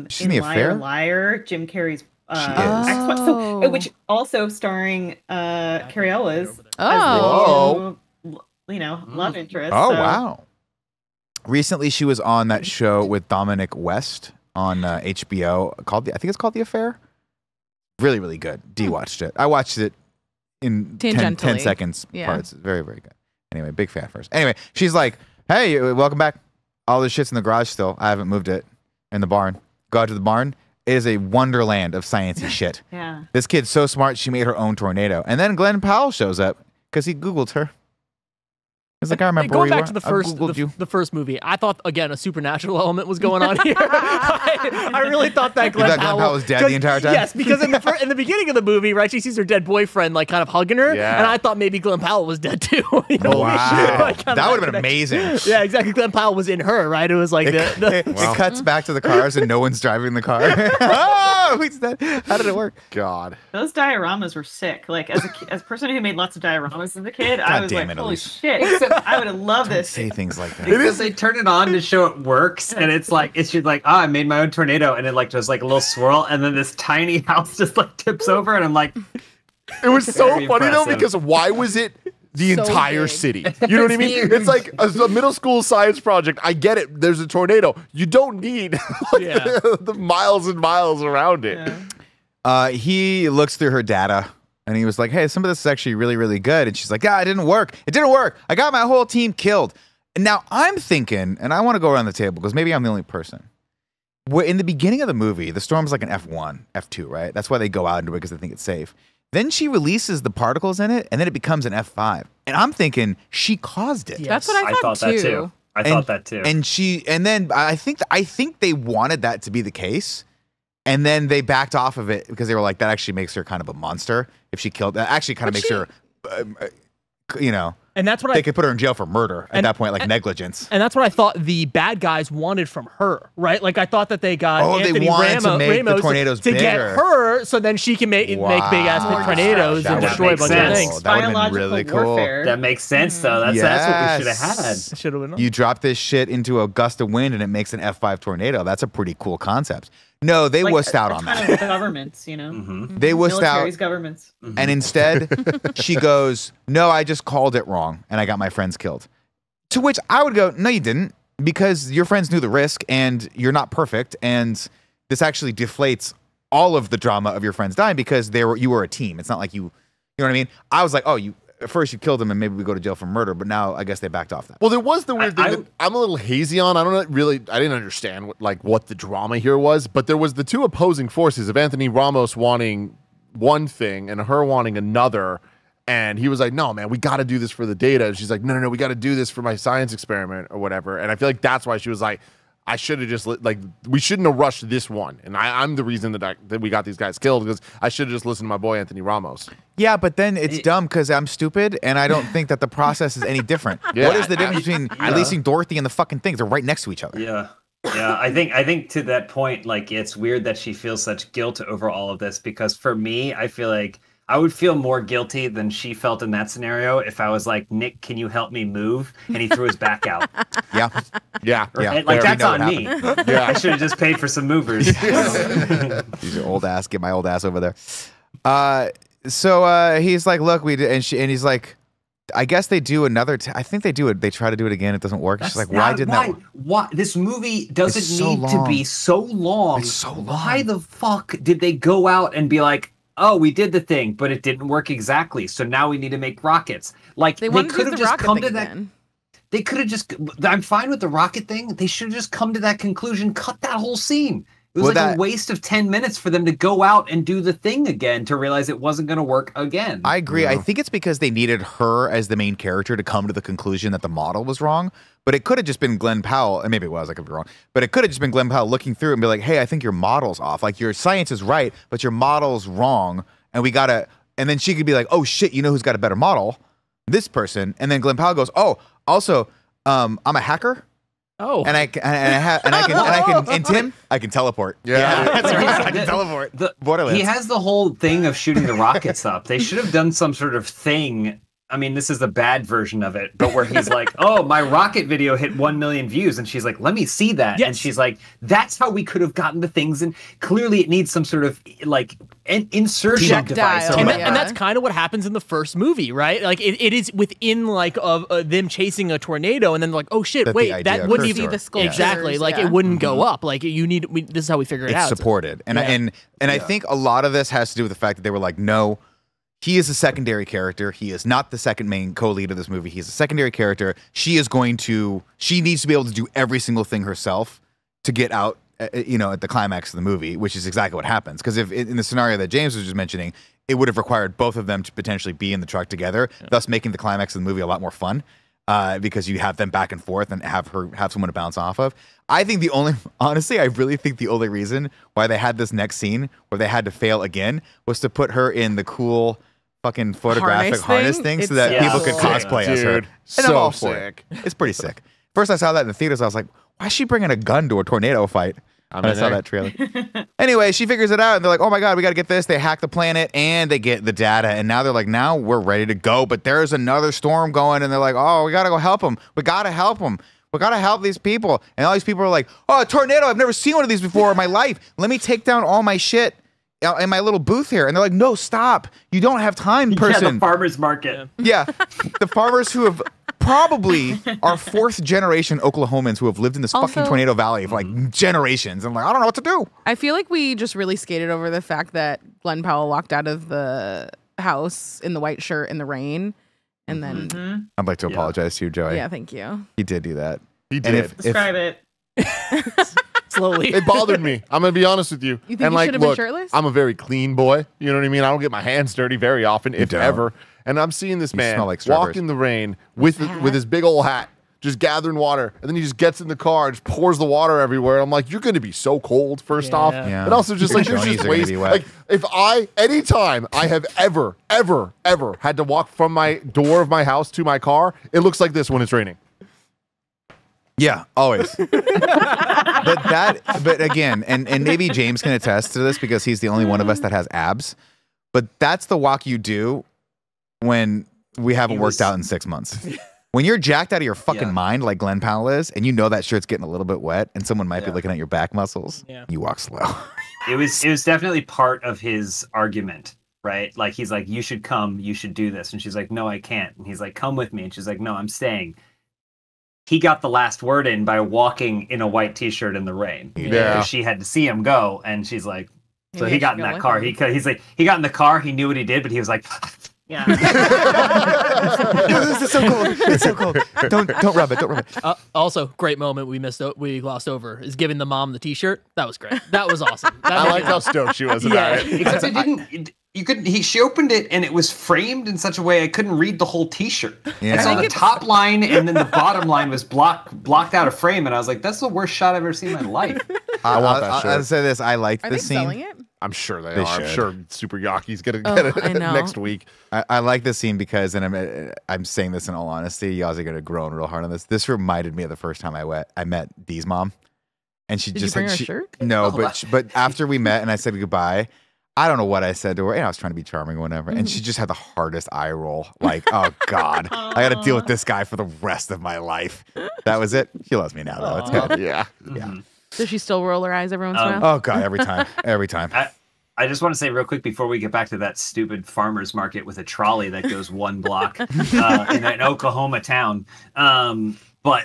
She's in The in Liar Affair? Liar, Jim Carrey's ex-wife. So, which also starring Carrie Ellis Oh. as the new, love interest. Oh, so. wow. Recently, she was on that show with Dominic West on HBO called I think it's called The Affair. Really, really good. D watched it. I watched it in 10 seconds parts. Very, very good. Anyway, big fan first. Anyway, she's like, hey, welcome back. All this shit's in the garage still. I haven't moved it. In the barn. Go out to the barn. It is a wonderland of sciencey shit. Yeah. This kid's so smart, she made her own tornado. And then Glenn Powell shows up because he Googled her. He's like, I remember Going where you back were. to I Googled the first movie, I thought again a supernatural element was going on here. I really thought that Glenn Powell was dead the entire time? Yes, because in the beginning of the movie, right, she sees her dead boyfriend like kind of hugging her, and I thought maybe Glenn Powell was dead too. You know? Wow, Like, that would have been amazing. Yeah, exactly. Glenn Powell was in her, right? It was like it cuts back to the cars and no one's driving the car. Oh, who's that? How did it work? God, those dioramas were sick. Like as a person who made lots of dioramas as a kid, I was like, holy shit! I would have loved this. Say things like that. Because they turn it on to show it works, and it's just like, I made my own tornado, and it like does like a little swirl, and then this tiny house just like tips over, and I'm like, it was so Very funny though, impressive. because why was it the So entire big. city? You know what I mean? It's like a middle school science project. I get it. There's a tornado. You don't need the miles and miles around it. Yeah. He looks through her data and he was like, hey, some of this is actually really, really good. And she's like, yeah, it didn't work. It didn't work. I got my whole team killed. And now I'm thinking, and I want to go around the table because maybe I'm the only person. In the beginning of the movie, the storm's like an F1, F2, right? That's why they go out into it because they think it's safe. Then she releases the particles in it, and then it becomes an F5. And I'm thinking she caused it. Yeah. That's what I thought, that too. I thought that too. And then I think they wanted that to be the case. And then they backed off of it because they were like, that actually makes her kind of a monster. If she killed, that actually kind of makes her, and that's what they could put her in jail for murder at that point, like and, negligence. And that's what I thought the bad guys wanted from her, right? Like I thought that they got they Anthony wanted to make the Ramos tornadoes to get bigger. her, so then she can make big ass Wow. tornadoes That and would destroy a make bunch sense. of things. That would have been Biological really cool. warfare. That makes sense though. That's what we should have had. Should have been. You drop this shit into a gust of wind and it makes an F5 tornado. That's a pretty cool concept. No, they wussed out on that. Governments, They wussed out. Militaries, governments. And instead, she goes, no, I just called it wrong and I got my friends killed. To which I would go, no, you didn't, because your friends knew the risk and you're not perfect. And this actually deflates all of the drama of your friends dying because you were a team. It's not like you know what I mean? I was like, oh, at first you killed him and maybe we go to jail for murder, but now I guess they backed off that. Well, there was the weird thing that I'm a little hazy on. I don't really, I didn't understand what the drama here was, but there was the two opposing forces of Anthony Ramos wanting one thing and her wanting another. And he was like, no, man, we got to do this for the data. And she's like, no, we got to do this for my science experiment or whatever. And I feel like that's why she was like, I should have just, we shouldn't have rushed this one. And I'm the reason that we got these guys killed because I should have just listened to my boy, Anthony Ramos. Yeah, but then it's dumb because I'm stupid and I don't think that the process is any different. Yeah, what is the difference between releasing Dorothy and the fucking things? They're right next to each other. Yeah. Yeah, I think to that point, like it's weird that she feels such guilt over all of this because for me, I feel like I would feel more guilty than she felt in that scenario if I was like, Nick, can you help me move? And he threw his back out. Yeah. Right? Like that's on me. Yeah, I should have just paid for some movers. Use your old ass. Get my old ass over there. So he's like, look, we did, and he's like, I guess they do another. I think they do it. They try to do it again. It doesn't work. She's like, why didn't that? Why this movie doesn't It's so need to be so long? It's so long. Why the fuck did they go out and be like, oh, we did the thing, but it didn't work exactly. So now we need to make rockets. Like They could have just come to that. Again. They could have just. I'm fine with the rocket thing. They should have just come to that conclusion. Cut that whole scene. It was a waste of 10 minutes for them to go out and do the thing again to realize it wasn't going to work again. I agree. Yeah. I think it's because they needed her as the main character to come to the conclusion that the model was wrong. But it could have just been Glenn Powell, and maybe it was, I could be wrong. But it could have just been Glenn Powell looking through it and be like, hey, I think your model's off. Like your science is right, but your model's wrong. And we got to, and then she could be like, oh shit, you know who's got a better model? This person. And then Glenn Powell goes, oh, also, I'm a hacker. Oh, and I can teleport. Yeah, that's right. I can teleport. He has the whole thing of shooting the rockets up. They should have done some sort of thing I mean, this is a bad version of it, but where he's like, "Oh, my rocket video hit 1 million views," and she's like, "Let me see that." Yes. And she's like, "That's how we could have gotten the things." And clearly, it needs some sort of like an insertion device. Projectile, And that's kind of what happens in the first movie, right? Like it is within like of them chasing a tornado, and then like, oh shit, That wait, the that idea wouldn't occurs even to the sculptures, exactly like yeah. it wouldn't go up. Like this is how we figure it It's out. supported, and I think a lot of this has to do with the fact that they were like, no. He is a secondary character. He is not the second main co-lead of this movie. He's a secondary character. She needs to be able to do every single thing herself to get out, at the climax of the movie, which is exactly what happens. Because if in the scenario that James was just mentioning, it would have required both of them to potentially be in the truck together, thus making the climax of the movie a lot more fun. Because you have them back and forth and have someone to bounce off of. I really think the only reason why they had this next scene where they had to fail again was to put her in the cool fucking photographic harness thing so that people could cosplay as her. Dude, And I'm all so for it. sick. It's pretty sick. First I saw that in the theaters, I was like, why is she bringing a gun to a tornado fight? When I saw that trailer. Anyway, she figures it out, and they're like, oh my God, we got to get this. They hack the planet, and they get the data, and now they're like, now we're ready to go, but there's another storm going, and they're like, oh, we got to go help them. We got to help them. We got to help these people. And all these people are like, oh, a tornado. I've never seen one of these before in my life. Let me take down all my shit in my little booth here. And they're like, no, stop. You don't have time, person. Yeah, the farmer's market. Yeah. The farmers who have probably are fourth generation Oklahomans who have lived in this fucking Also- tornado valley for like generations. I'm like, I don't know what to do. I feel like we just really skated over the fact that Glenn Powell walked out of the house in the white shirt in the rain. And then, I'd like to apologize to you, Joey. yeah, thank you. He did do that. He And did. Describe it. slowly. It bothered me. I'm gonna be honest with you. You think and you like, should have been look, shirtless? I'm a very clean boy. You know what I mean? I don't get my hands dirty very often, if don't. ever. And I'm seeing this man smell like walk Starburst. in the rain with his big old hat, just gathering water, and then he just gets in the car and just pours the water everywhere. I'm like, you're gonna be so cold, first off, Yeah. and also just like Your there's jointies just are gonna ways. be wet. Like anytime I have ever had to walk from my door of my house to my car, it looks like this when it's raining. Yeah, always. but again, and maybe James can attest to this because he's the only one of us that has abs. But that's the walk you do when we haven't worked out in 6 months. When you're jacked out of your fucking mind like Glenn Powell is, and you know that shirt's getting a little bit wet, and someone might be looking at your back muscles, you walk slow. It was definitely part of his argument, right? Like he's like, you should come, you should do this, and she's like, no, I can't. And he's like, come with me, and she's like, no, I'm staying. He got the last word in by walking in a white t-shirt in the rain. Yeah. She had to see him go, and she's like, so Maybe he I got should in go that with car. him. He's like, he got in the car. He knew what he did, but he was like, Yeah. This is so cold. It's so cold. Don't rub it. Don't rub it. Also, great moment we glossed over is giving the mom the T-shirt. That was great. That was awesome. That I made like me how laugh. stoked she was about it. except it didn't. You couldn't. She opened it and it was framed in such a way I couldn't read the whole T-shirt. Yeah. I saw I the think top line and then the bottom line was blocked out of frame, and I was like, "That's the worst shot I've ever seen in my life." I want that shirt. I'll say this. I liked Are they this scene. selling it? I'm sure they They are. I'm should. sure Super Yaki's gonna Oh, get I it know. next week. I like this scene because, and I'm saying this in all honesty, you guys are gonna groan real hard on this. This reminded me of the first time I met Dee's mom, and she Did just you bring had her a shirt? No, Oh, but after we met and I said goodbye, I don't know what I said to her. I was trying to be charming or whatever, and she just had the hardest eye roll. Like, oh God, I got to deal with this guy for the rest of my life. That was it. She loves me now, though. It's good. Yeah. Mm-hmm. Does she still roll her eyes every once in a while? Oh God, every time, every time. I just want to say real quick before we get back to that stupid farmer's market with a trolley that goes one block in an Oklahoma town. But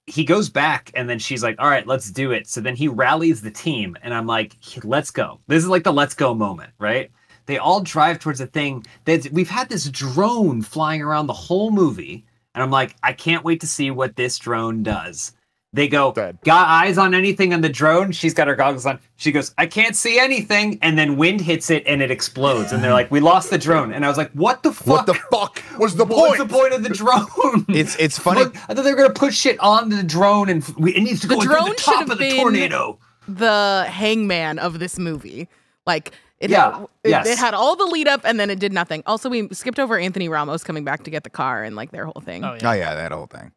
he goes back and then she's like, all right, let's do it. So then he rallies the team and I'm like, let's go. This is like the let's go moment, right? They all drive towards a thing that we've had this drone flying around the whole movie. And I'm like, I can't wait to see what this drone does. They go, Dead. got eyes on anything on the drone? She's got her goggles on. She goes, I can't see anything. And then wind hits it and it explodes. And they're like, we lost the drone. And I was like, what the fuck? What the fuck was the What's point? the point of the drone? It's funny. Look, I thought they were going to put shit on the drone and it needs to The go into drone the should top have of the been tornado. the hangman of this movie. Like, it, Yeah, yes. it had all the lead up and then it did nothing. Also, we skipped over Anthony Ramos coming back to get the car and like their whole thing. Oh, yeah. Oh yeah, that whole thing.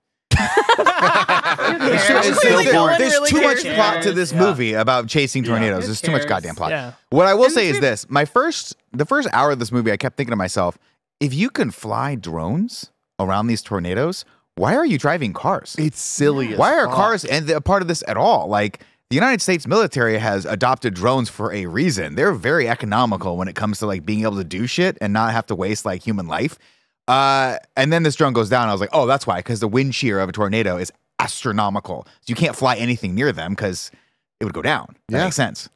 Clearly no one There's really too much cares. plot to this Yeah. movie about chasing tornadoes. Who There's too much cares? goddamn plot. Yeah. What I will And say is it's- this: the first hour of this movie, I kept thinking to myself, if you can fly drones around these tornadoes, why are you driving cars? It's silly. Why are cars a part of this at all? Like, the United States military has adopted drones for a reason. They're very economical when it comes to like being able to do shit and not have to waste like human life. And then this drone goes down. I was like, oh, that's why, because the wind shear of a tornado is astronomical. So you can't fly anything near them because it would go down. That makes sense.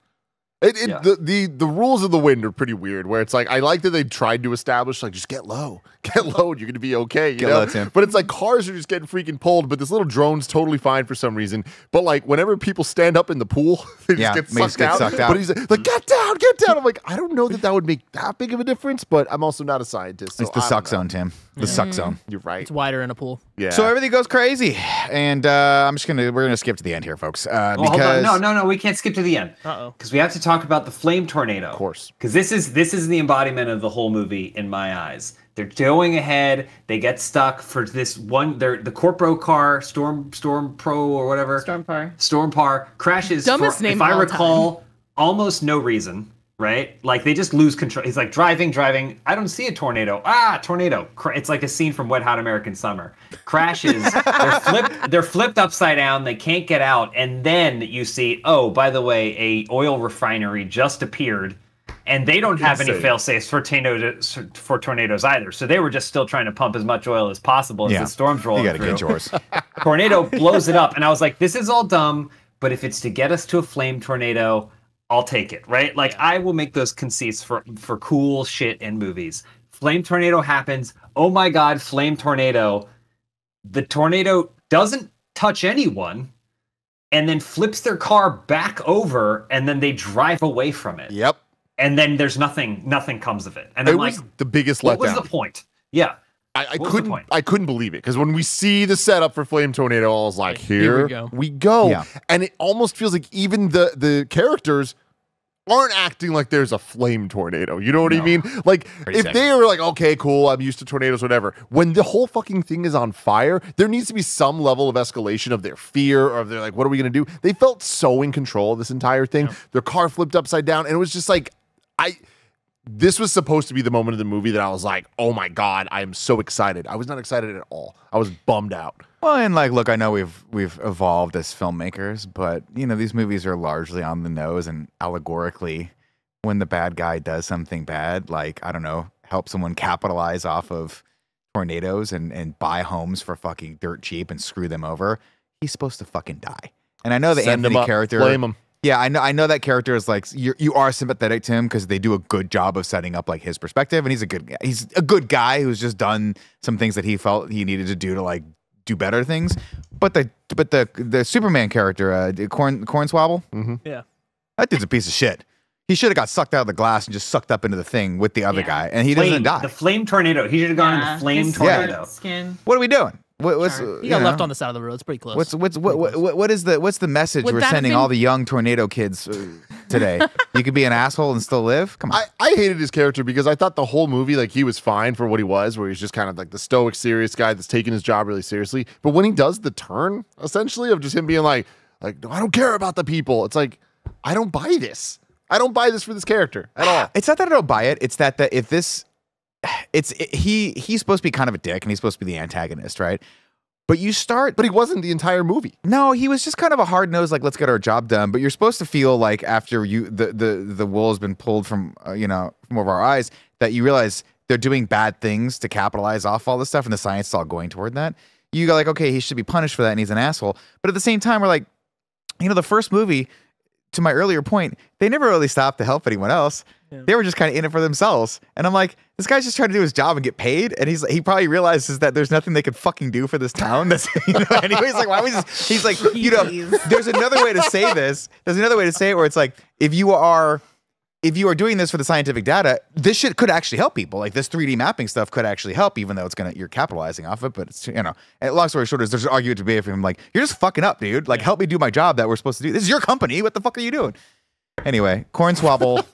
The rules of the wind are pretty weird, where it's like, I like that they tried to establish like, just get low, you're gonna be okay, you know? But it's like cars are just getting freaking pulled, but this little drone's totally fine for some reason. But like whenever people stand up in the pool, they just get sucked out. But he's like, get down. I'm like, I don't know that would make that big of a difference, but I'm also not a scientist. So it's the suck zone, Tim. The suck zone. You're right. It's wider in a pool. Yeah. So everything goes crazy, and we're gonna skip to the end here, folks. Well, because hold on. No, we can't skip to the end. Because we have to talk about the flame tornado. Of course. Because this is the embodiment of the whole movie in my eyes. They're going ahead. They get stuck for this one. The Corpro car, Storm Pro or whatever. Storm Par crashes. Dumbest name if I of all recall, almost no reason. Right? Like they just lose control. He's like driving. I don't see a tornado. Tornado. It's like a scene from Wet Hot American Summer. Crashes. They're flipped upside down. They can't get out. And then you see, oh, by the way, a oil refinery just appeared. And they don't have any fail-safes for tornadoes either. So they were just still trying to pump as much oil as possible as the storms rolling through. You gotta get yours. Tornado blows it up. And I was like, this is all dumb. But if it's to get us to a flame tornado, I'll take it, right? Like, I will make those conceits for cool shit in movies. Flame tornado happens. Oh my God, flame tornado. The tornado doesn't touch anyone and then flips their car back over and then they drive away from it. Yep. And then there's nothing comes of it. And it I'm was like, the biggest letdown. what was the point? Yeah. I couldn't believe it, because when we see the setup for Flame Tornado, I was like, here we go. Yeah. And it almost feels like even the characters aren't acting like there's a flame tornado. You know what I mean? Like, if they were like, okay, cool, I'm used to tornadoes, whatever. When the whole fucking thing is on fire, there needs to be some level of escalation of their fear, or they're like, what are we going to do? They felt so in control of this entire thing. Yeah. Their car flipped upside down, and it was just like, this was supposed to be the moment of the movie that I was like, oh my God, I am so excited. I was not excited at all. I was bummed out. Well, and like, look, I know we've evolved as filmmakers, but you know, these movies are largely on the nose, and allegorically, when the bad guy does something bad, like, I don't know, help someone capitalize off of tornadoes and buy homes for fucking dirt cheap and screw them over, he's supposed to fucking die. And I know the Anthony character, blame him. Yeah, I know that character is like, you are sympathetic to him because they do a good job of setting up like his perspective, and he's a good guy who's just done some things that he felt he needed to do to like do better things. But the Superman character, Cornswabble, yeah, that dude's a piece of shit. He should have got sucked out of the glass and just sucked up into the thing with the other guy, and he doesn't die. The flame tornado. He should have gone in the flame tornado. Skin. What are we doing? He got left on the side of the road. It's pretty close. What's the message we're sending all the young tornado kids today? You could be an asshole and still live? Come on. I hated his character because I thought the whole movie, like, he was fine for what he was, where he's just kind of like the stoic, serious guy that's taking his job really seriously. But when he does the turn, essentially, of just him being like, no, I don't care about the people. It's like, I don't buy this. I don't buy this for this character at all. It's not that I don't buy it. It's that if this... he's supposed to be kind of a dick, and he's supposed to be the antagonist, right? But he wasn't the entire movie. No, he was just kind of a hard nose, like, let's get our job done. But you're supposed to feel like after the wool has been pulled from from over our eyes, that you realize they're doing bad things to capitalize off all this stuff, and the science is all going toward that. You go like, okay, he should be punished for that, and he's an asshole. But at the same time, we're like, the first movie, to my earlier point, they never really stopped to help anyone else. Yeah. They were just kind of in it for themselves. And I'm like, this guy's just trying to do his job and get paid. And he probably realizes that there's nothing they could fucking do for this town. That's, anyways, like, why was he's like, there's another way to say this. There's another way to say it where it's like, if you are doing this for the scientific data, this shit could actually help people. Like, this 3D mapping stuff could actually help, even though you're capitalizing off it. But it's, and long story short is there's an argument to be for him. Like, you're just fucking up, dude. Like, help me do my job that we're supposed to do. This is your company. What the fuck are you doing? Anyway, Cornswabble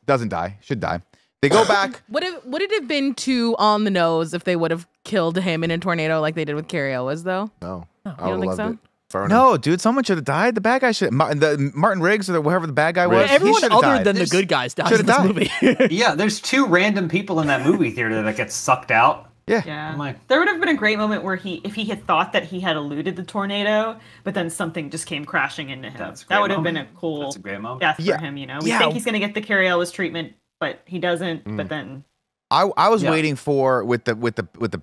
doesn't die, should die. They go back. Would it have been too on the nose if they would have killed him in a tornado like they did with Carrie Elwes, though? No. You don't think so? Burn him. No, dude, someone should have died. The bad guy should. Martin Riggs or whoever the bad guy was. he Everyone should have other died. than the good guys dies in Should've this died. movie. Yeah, there's 2 random people in that movie theater that get sucked out. Yeah. Yeah. I'm like, There would have been a great moment where if he had thought that he had eluded the tornado, but then something just came crashing into him. That's a That great would have been a moment. cool That's a great moment. death Yeah. for him, you know. We Yeah. think he's gonna get the Carrie Ellis treatment, but he doesn't. But then I was Yeah. waiting for with the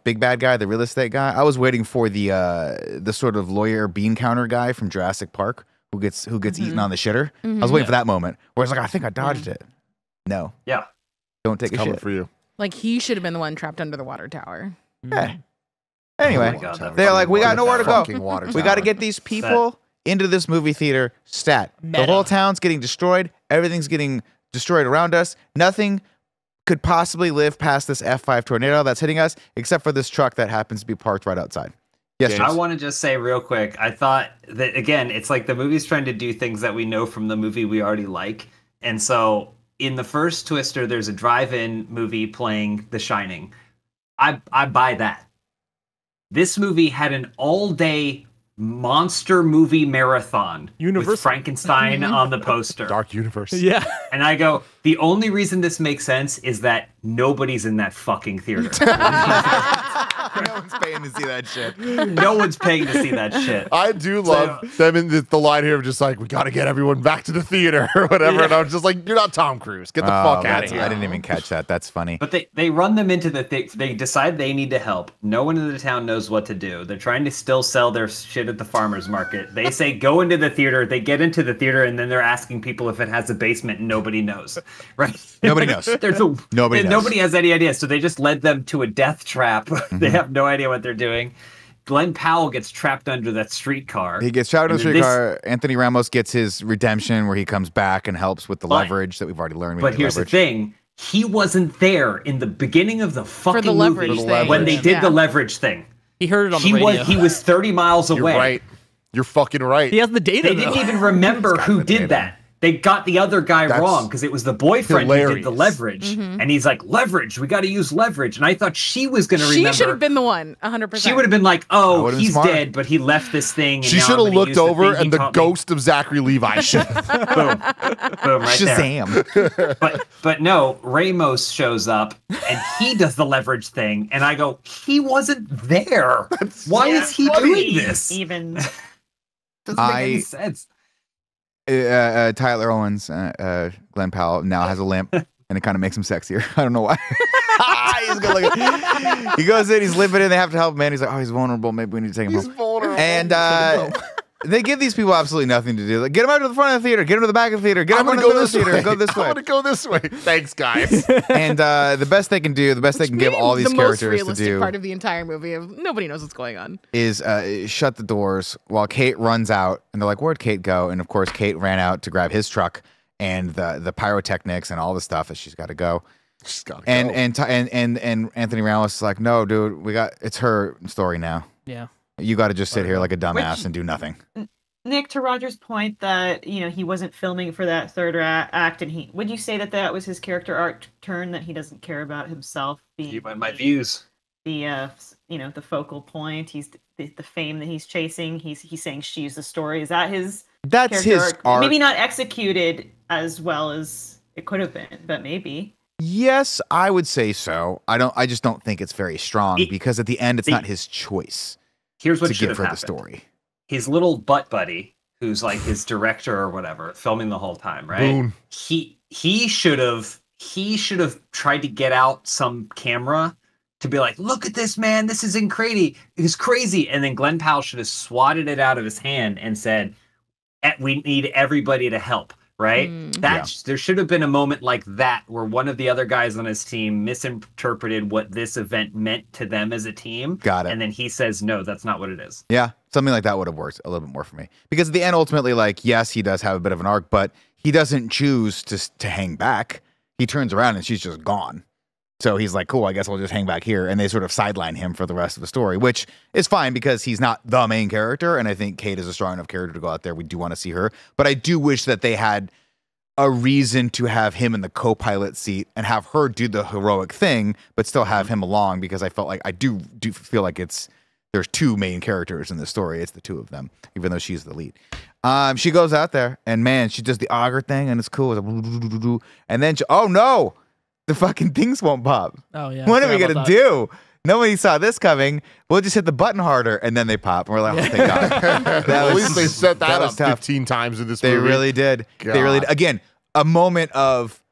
big bad guy, the real estate guy. I was waiting for the sort of lawyer bean counter guy from Jurassic Park who gets eaten on the shitter. I was waiting for that moment where it's like, I think I dodged it. No, Yeah. don't take a Coming shit. for you. Like he should have been the one trapped under the water tower. Yeah. Anyway, Oh my God, that they're fucking like, we got water nowhere to go. Fucking water We got to tower. get these people into this movie theater stat. The Meta. whole town's getting destroyed. Everything's getting destroyed around us. Nothing could possibly live past this F5 tornado that's hitting us, except for this truck that happens to be parked right outside. Yes, James. I James. want to just say real quick, I thought that, again, it's like the movie's trying to do things that we know from the movie we already like. And so in the first Twister, there's a drive-in movie playing The Shining. I buy that. This movie had an all-day monster movie marathon Universal. with Frankenstein on the poster. Dark universe. Yeah. And I go, the only reason this makes sense is that nobody's in that fucking theater. No one's paying to see that shit. No one's paying to see that shit. I do love them in the line here of just like, we got to get everyone back to the theater or whatever. And I was just like, you're not Tom Cruise. Get the fuck out of here. I didn't even catch that. That's funny. But they run them into they decide they need to help. No one in the town knows what to do. They're trying to still sell their shit at the farmer's market. They say, go into the theater. They get into the theater, and then they're asking people if it has a basement, and nobody knows. Right? Nobody knows. Nobody knows. Nobody has any idea. So they just led them to a death trap. They have no idea what they're doing. Glenn Powell gets trapped under that streetcar. He gets trapped in And the then streetcar. Anthony Ramos gets his redemption where he comes back and helps with the leverage that we've already learned. But here's the thing. He wasn't there in the beginning of the fucking the leverage movie thing. when they did Yeah. the leverage thing. He heard it on the radio. He was 30 miles You're away. right. You're fucking right. He has the data, They though. didn't even remember who did that. They got the other guy That's wrong because it was the boyfriend who did the hilarious. leverage. And he's like, leverage, we got to use leverage. And I thought she was going to remember. She should have been the one, 100%. She would have been like, oh, would've been he's smart. dead, but he left this thing. And She now should I'm have gonna looked use the over thing he and the taught me." ghost of Zachary Levi should have. Boom, right there. Shazam. But no, Ramos shows up and he does the leverage thing, and I go, he wasn't there. Why is he doing this? even Doesn't make any sense. Tyler Owens, Glenn Powell, now has a limp, and it kind of makes him sexier. I don't know why. He's good looking. He goes in, he's limping in. They have to help him, man. He's like, oh, he's vulnerable. Maybe we need to take him He's home. vulnerable. And they give these people absolutely nothing to do. Like, get him out to the front of the theater. Get him to the back of the theater. Get I'm him gonna out to go the this theater. way. Go this I'm way. gonna go this way. Thanks, guys. And the best they can do, the best they can give all these the most characters to realistic do part of the entire movie of nobody knows what's going on. is shut the doors while Kate runs out. And they're like, where'd Kate go? And of course, Kate ran out to grab his truck and the pyrotechnics and all the stuff that she's got to go. Just gotta go. And Anthony Ramos is like, no, dude, it's her story now. Yeah. You got to just sit here like a dumbass Which- and do nothing. Nick, to Roger's point that he wasn't filming for that third act, and would you say that was his character arc turn, that he doesn't care about himself being My views. the the focal point? He's the fame that he's chasing. He's saying she's the story. Is that his? That's character his arc. Maybe not executed as well as it could have been, but maybe. Yes, I would say so. I just don't think it's very strong because at the end, it's not his choice Here's what to should give have her the happened. story. His little butt buddy, who's like his director or whatever, filming the whole time, right? Boone. He should have tried to get out some camera to be like, look at this, man, this is it's crazy. And then Glenn Powell should have swatted it out of his hand and said, we need everybody to help. Right? There should have been a moment like that where one of the other guys on his team misinterpreted what this event meant to them as a team. Got it. And then he says, no, that's not what it is. Yeah, something like that would have worked a little bit more for me. Because at the end, ultimately, like, yes, he does have a bit of an arc, but he doesn't choose to hang back. He turns around and she's just gone. So he's like, cool, I guess I'll just hang back here. And they sort of sideline him for the rest of the story, which is fine because he's not the main character. And I think Kate is a strong enough character to go out there. We do want to see her. But I do wish that they had a reason to have him in the co-pilot seat and have her do the heroic thing, but still have him along because I felt like I do feel like it's there's two main characters in the story. It's the two of them, even though she's the lead. She goes out there and man, she does the auger thing and it's cool. It's like, and then oh no, the fucking things won't pop. Oh yeah. What are we gonna do? Nobody saw this coming. We'll just hit the button harder, and then they pop. And we're like, oh, thank God. At least they set that up tough. 15 times in this They movie. really did. God. They really did. Again, a moment of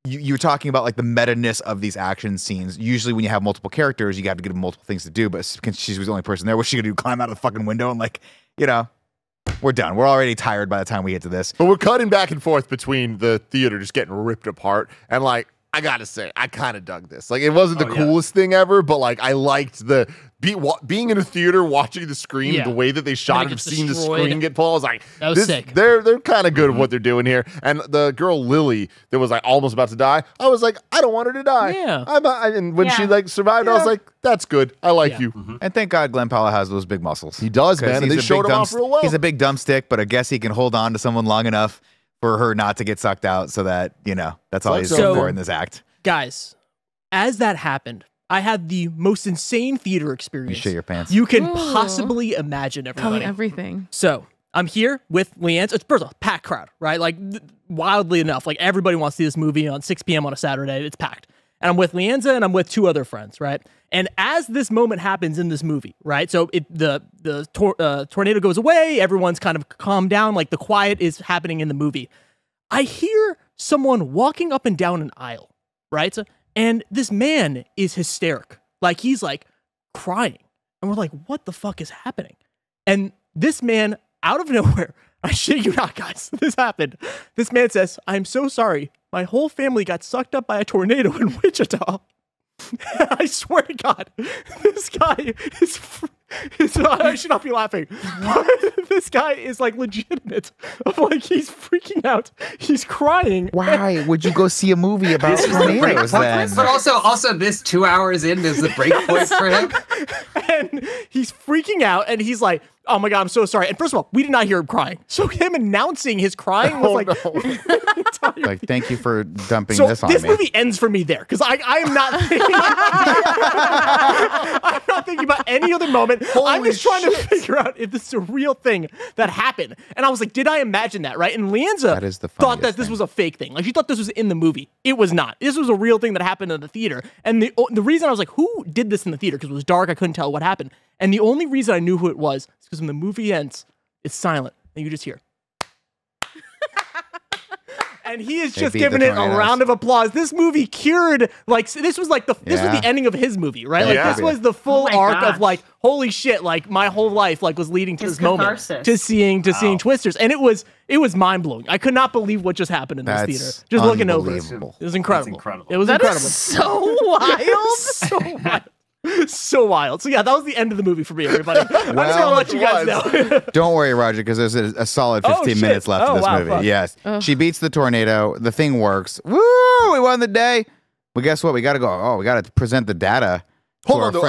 you're talking about like the meta-ness of these action scenes. Usually when you have multiple characters, you have to give them multiple things to do. But since she was the only person there, what's she gonna do? Climb out of the fucking window and like, we're done. We're already tired by the time we get to this. But we're cutting back and forth between the theater just getting ripped apart and like, I gotta say, I kind of dug this. Like, it wasn't the coolest thing ever, but like, I liked the being in a theater, watching the screen, the way that they shot it, seeing the screen get pulled. I was like, that was sick. They're kind of good at what they're doing here. And the girl Lily that was like almost about to die, I was like, I don't want her to die. Yeah. And when she like survived, I was like, that's good. I like you. And thank God Glenn Powell has those big muscles. He does, man. And they showed him off real well. He's a big dumb stick, but I guess he can hold on to someone long enough for her not to get sucked out, so that that's all he's going for in this act. Guys, as that happened, I had the most insane theater experience. You shit your pants. You can possibly imagine, everybody. Tell me everything. So I'm here with Leanne's. It's first of all, packed crowd, right? Like wildly enough, like everybody wants to see this movie on 6 p.m. on a Saturday. It's packed. And I'm with Leanza and I'm with two other friends, right? And as this moment happens in this movie, right? So the tornado goes away. Everyone's kind of calmed down. Like the quiet is happening in the movie. I hear someone walking up and down an aisle, right? And this man is hysteric. Like he's like crying. And we're like, what the fuck is happening? And this man, out of nowhere, I shit you not, guys, this happened. This man says, I'm so sorry. My whole family got sucked up by a tornado in Wichita. I swear to God, this guy is I should not be laughing. This guy is like legitimate. Of like he's freaking out. He's crying. Why would you go see a movie about tornadoes then? But also this 2 hours in is the break point for him. And he's freaking out and he's like, oh my God, I'm so sorry. And first of all, we did not hear him crying. So him announcing his crying was like, thank you for dumping so this on me. This movie ends for me there because I am not thinking I'm not thinking about any other moment. I'm just trying to figure out if this is a real thing that happened. And I was like, did I imagine that, right? And Leanza thought that this was a fake thing. Like she thought this was in the movie. It was not. This was a real thing that happened in the theater. And the reason I was like, who did this in the theater? Because it was dark. I couldn't tell what happened. And the only reason I knew who it was is because when the movie ends, it's silent. And you just hear. And he is just giving it a round of applause. This movie cured, like, this was like this was the ending of his movie, right? Like, this was the full arc of like, holy shit, like my whole life like was leading to this moment, to seeing Twisters. And it was mind blowing. I could not believe what just happened in this theater. Just looking over it. It was incredible. It was incredible. Is so wild. So wild. So wild. So yeah, that was the end of the movie for me, everybody. I'm just gonna let you guys know. Don't worry, Roger, because there's a solid 15 minutes left of this movie. Fuck. Yes. She beats the tornado. The thing works. Woo! We won the day. But guess what? We got to go. Oh, we got to present the data. Hold on, though.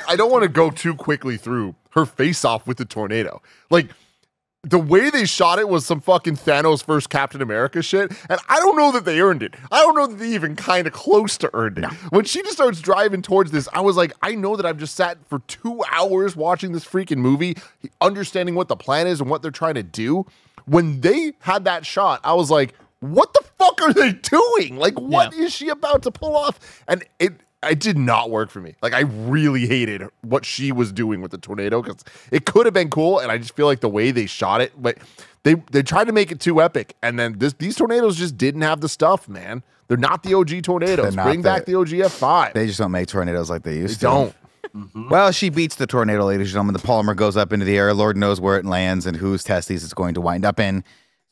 I don't want to go too quickly through her face off with the tornado. Like, the way they shot it was some fucking Thanos versus Captain America shit. And I don't know that they earned it. I don't know that they even kind of close to earned it. No. When she just starts driving towards this, I was like, I know that I've just sat for 2 hours watching this freaking movie, understanding what the plan is and what they're trying to do. When they had that shot, I was like, what the fuck are they doing? Like, what is she about to pull off? And it did not work for me. Like, I really hated what she was doing with the tornado because it could have been cool, and I just feel like the way they shot it, but they tried to make it too epic, and then these tornadoes just didn't have the stuff, man. They're not the OG tornadoes. Bring back the OG F5. They just don't make tornadoes like they used to. They don't. Well, she beats the tornado, ladies and gentlemen. The polymer goes up into the air. Lord knows where it lands and whose testes it's going to wind up in.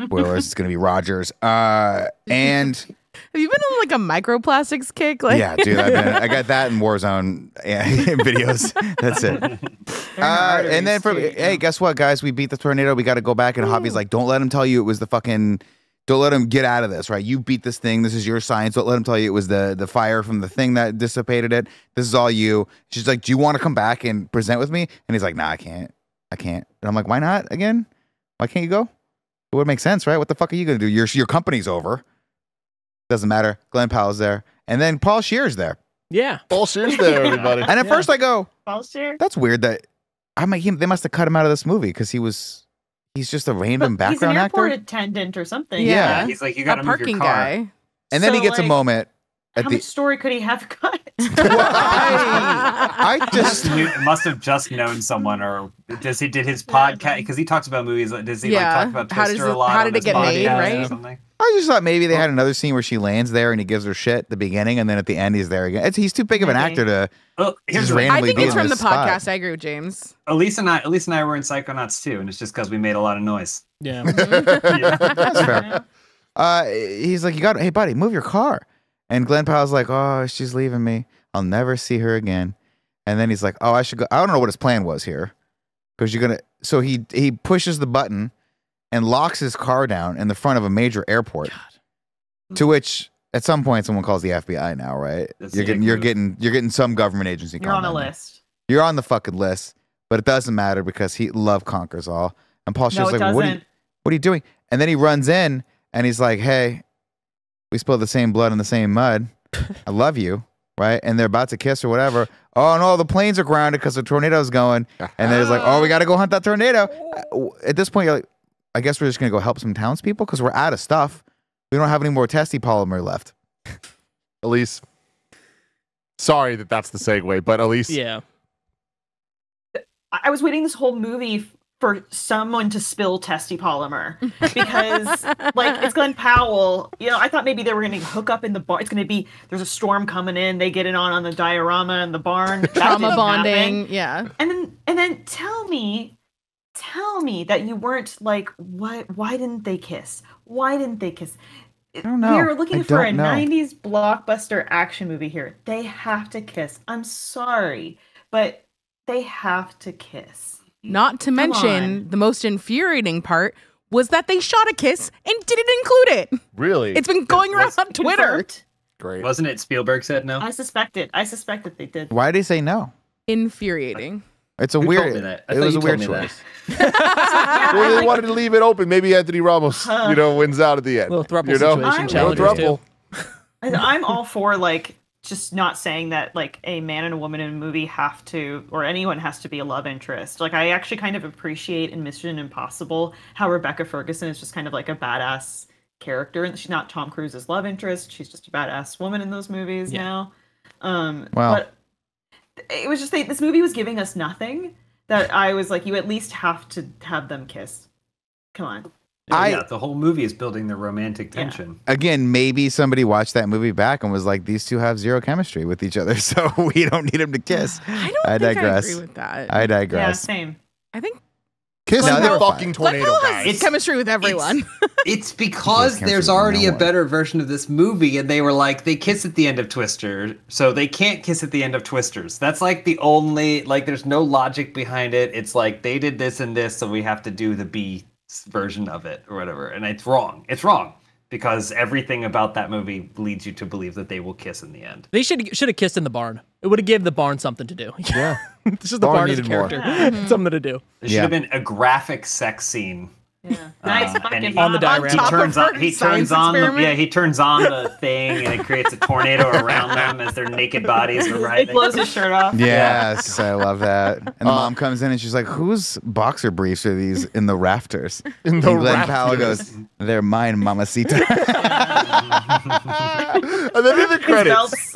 Spoilers, it's going to be Roger's. And... Have you been on like a microplastics kick? Like, yeah, dude, I got that in Warzone videos. That's it. And then, hey, guess what, guys? We beat the tornado. We got to go back. And Javi's like, don't let him tell you it was the fucking. Don't let him get out of this, right? You beat this thing. This is your science. Don't let him tell you it was the fire from the thing that dissipated it. This is all you. She's like, do you want to come back and present with me? And he's like, nah, I can't. And I'm like, why not again? Why can't you go? It would make sense, right? What the fuck are you going to do? Your company's over. Doesn't matter. Glenn Powell's there. And then Paul Scheer's there. Yeah. Paul Scheer's there, everybody. And at first I go, Paul Scheer? that's weird that they must have cut him out of this movie because he's just a random background he's an actor. airport attendant or something. Yeah. He's like, you got A to move your parking car. guy. And then he So, gets a like, moment at How the. much story could he have cut? I just. Must have just known someone, or did his podcast? Because he talks about movies. Does he like Yeah. talk about How does Twister a it- lot? how on did it his get made, podcast or right? something? I just thought maybe they had another scene where she lands there and he gives her shit at the beginning, and then at the end he's there again. He's too big of an Maybe. actor to. Oh, here's Just the thing. I randomly think be it's in from the this spot. podcast. I agree with James. Elise and I were in Psychonauts too, and it's just because we made a lot of noise. Yeah. That's fair. He's like, hey buddy, move your car. And Glenn Powell's like, oh, she's leaving me. I'll never see her again. And then he's like, oh, I should go. I don't know what his plan was here, because you're gonna. So he pushes the button and locks his car down in the front of a major airport. To which, at some point, someone calls the FBI now, right? That's You're the getting dick move. some government agency. You're on a calling in. list. You're on the fucking list, but it doesn't matter because love conquers all. And Paul No, Scheer's it like, what doesn't. are you doing? And then he runs in and he's like, hey, we spilled the same blood in the same mud. I love you, right? And they're about to kiss or whatever. Oh no, the planes are grounded because the tornado's going. And then he's like, oh, we got to go hunt that tornado. At this point, you're like, I guess we're just gonna go help some townspeople because we're out of stuff. We don't have any more testy polymer left. Elise. Sorry that's the segue, but Elise. Yeah. I was waiting this whole movie for someone to spill testy polymer because, like, it's Glenn Powell. You know, I thought maybe they were going to hook up in the barn. It's going to be there's a storm coming in. They get it on the diorama in the barn. That Trauma didn't bonding. happen. Yeah. And then tell me that you weren't like, why didn't they kiss? Why didn't they kiss? I don't know. We're looking I for a don't know. 90s blockbuster action movie here. They have to kiss. I'm sorry, but they have to kiss. Not to Come mention on. the most infuriating part was that they shot a kiss and didn't include it. Really? It's been going around on Twitter. Confirmed. great. Wasn't it Spielberg said no? I suspect they did. Why did he say no? Infuriating. It's a Who weird. told me that? I It thought was you a weird told me that. choice. Well, they wanted to leave it open. Maybe Anthony Ramos, wins out at the end. Little throuple you know? situation I'm Little challengers throuple. too. I'm all for like just not saying that like a man and a woman in a movie have to, or anyone has to be a love interest. Like I actually kind of appreciate in Mission Impossible how Rebecca Ferguson is just kind of like a badass character, and she's not Tom Cruise's love interest. She's just a badass woman in those movies now. But it was just this movie was giving us nothing that I was like, you at least have to have them kiss. Come on. Yeah, the whole movie is building the romantic tension. Again, maybe somebody watched that movie back and was like, these two have zero chemistry with each other, so we don't need them to kiss. I don't think digress. I agree with that. I Yeah, digress. same. I think Kiss No, they the were fucking fine. Glenn tornado, Powell has guys. chemistry with everyone. It's because Yes, there's chemistry with already no a one. better version of this movie, and they were like, they kiss at the end of Twister, so they can't kiss at the end of Twisters. That's like the only, like, there's no logic behind it. It's like, they did this and this, so we have to do the B version of it, or whatever. And it's wrong. It's wrong. Because everything about that movie leads you to believe that they will kiss in the end. They should have kissed in the barn. It would have given the barn something to do. Yeah. This is the Barn barn as a needed more. character. Something to do. There should have been a graphic sex scene. Yeah. Nice and fucking he- On the diorama. He top turns of on. her He science turns on. experiment. He turns on the thing, and it creates a tornado around them as their naked bodies are He writhing. blows his shirt off. Yes, I love that. And the mom comes in and she's like, whose boxer briefs are these in the rafters? In the And Glenn Powell rafters. goes, they're mine, mamacita. And then in the credits.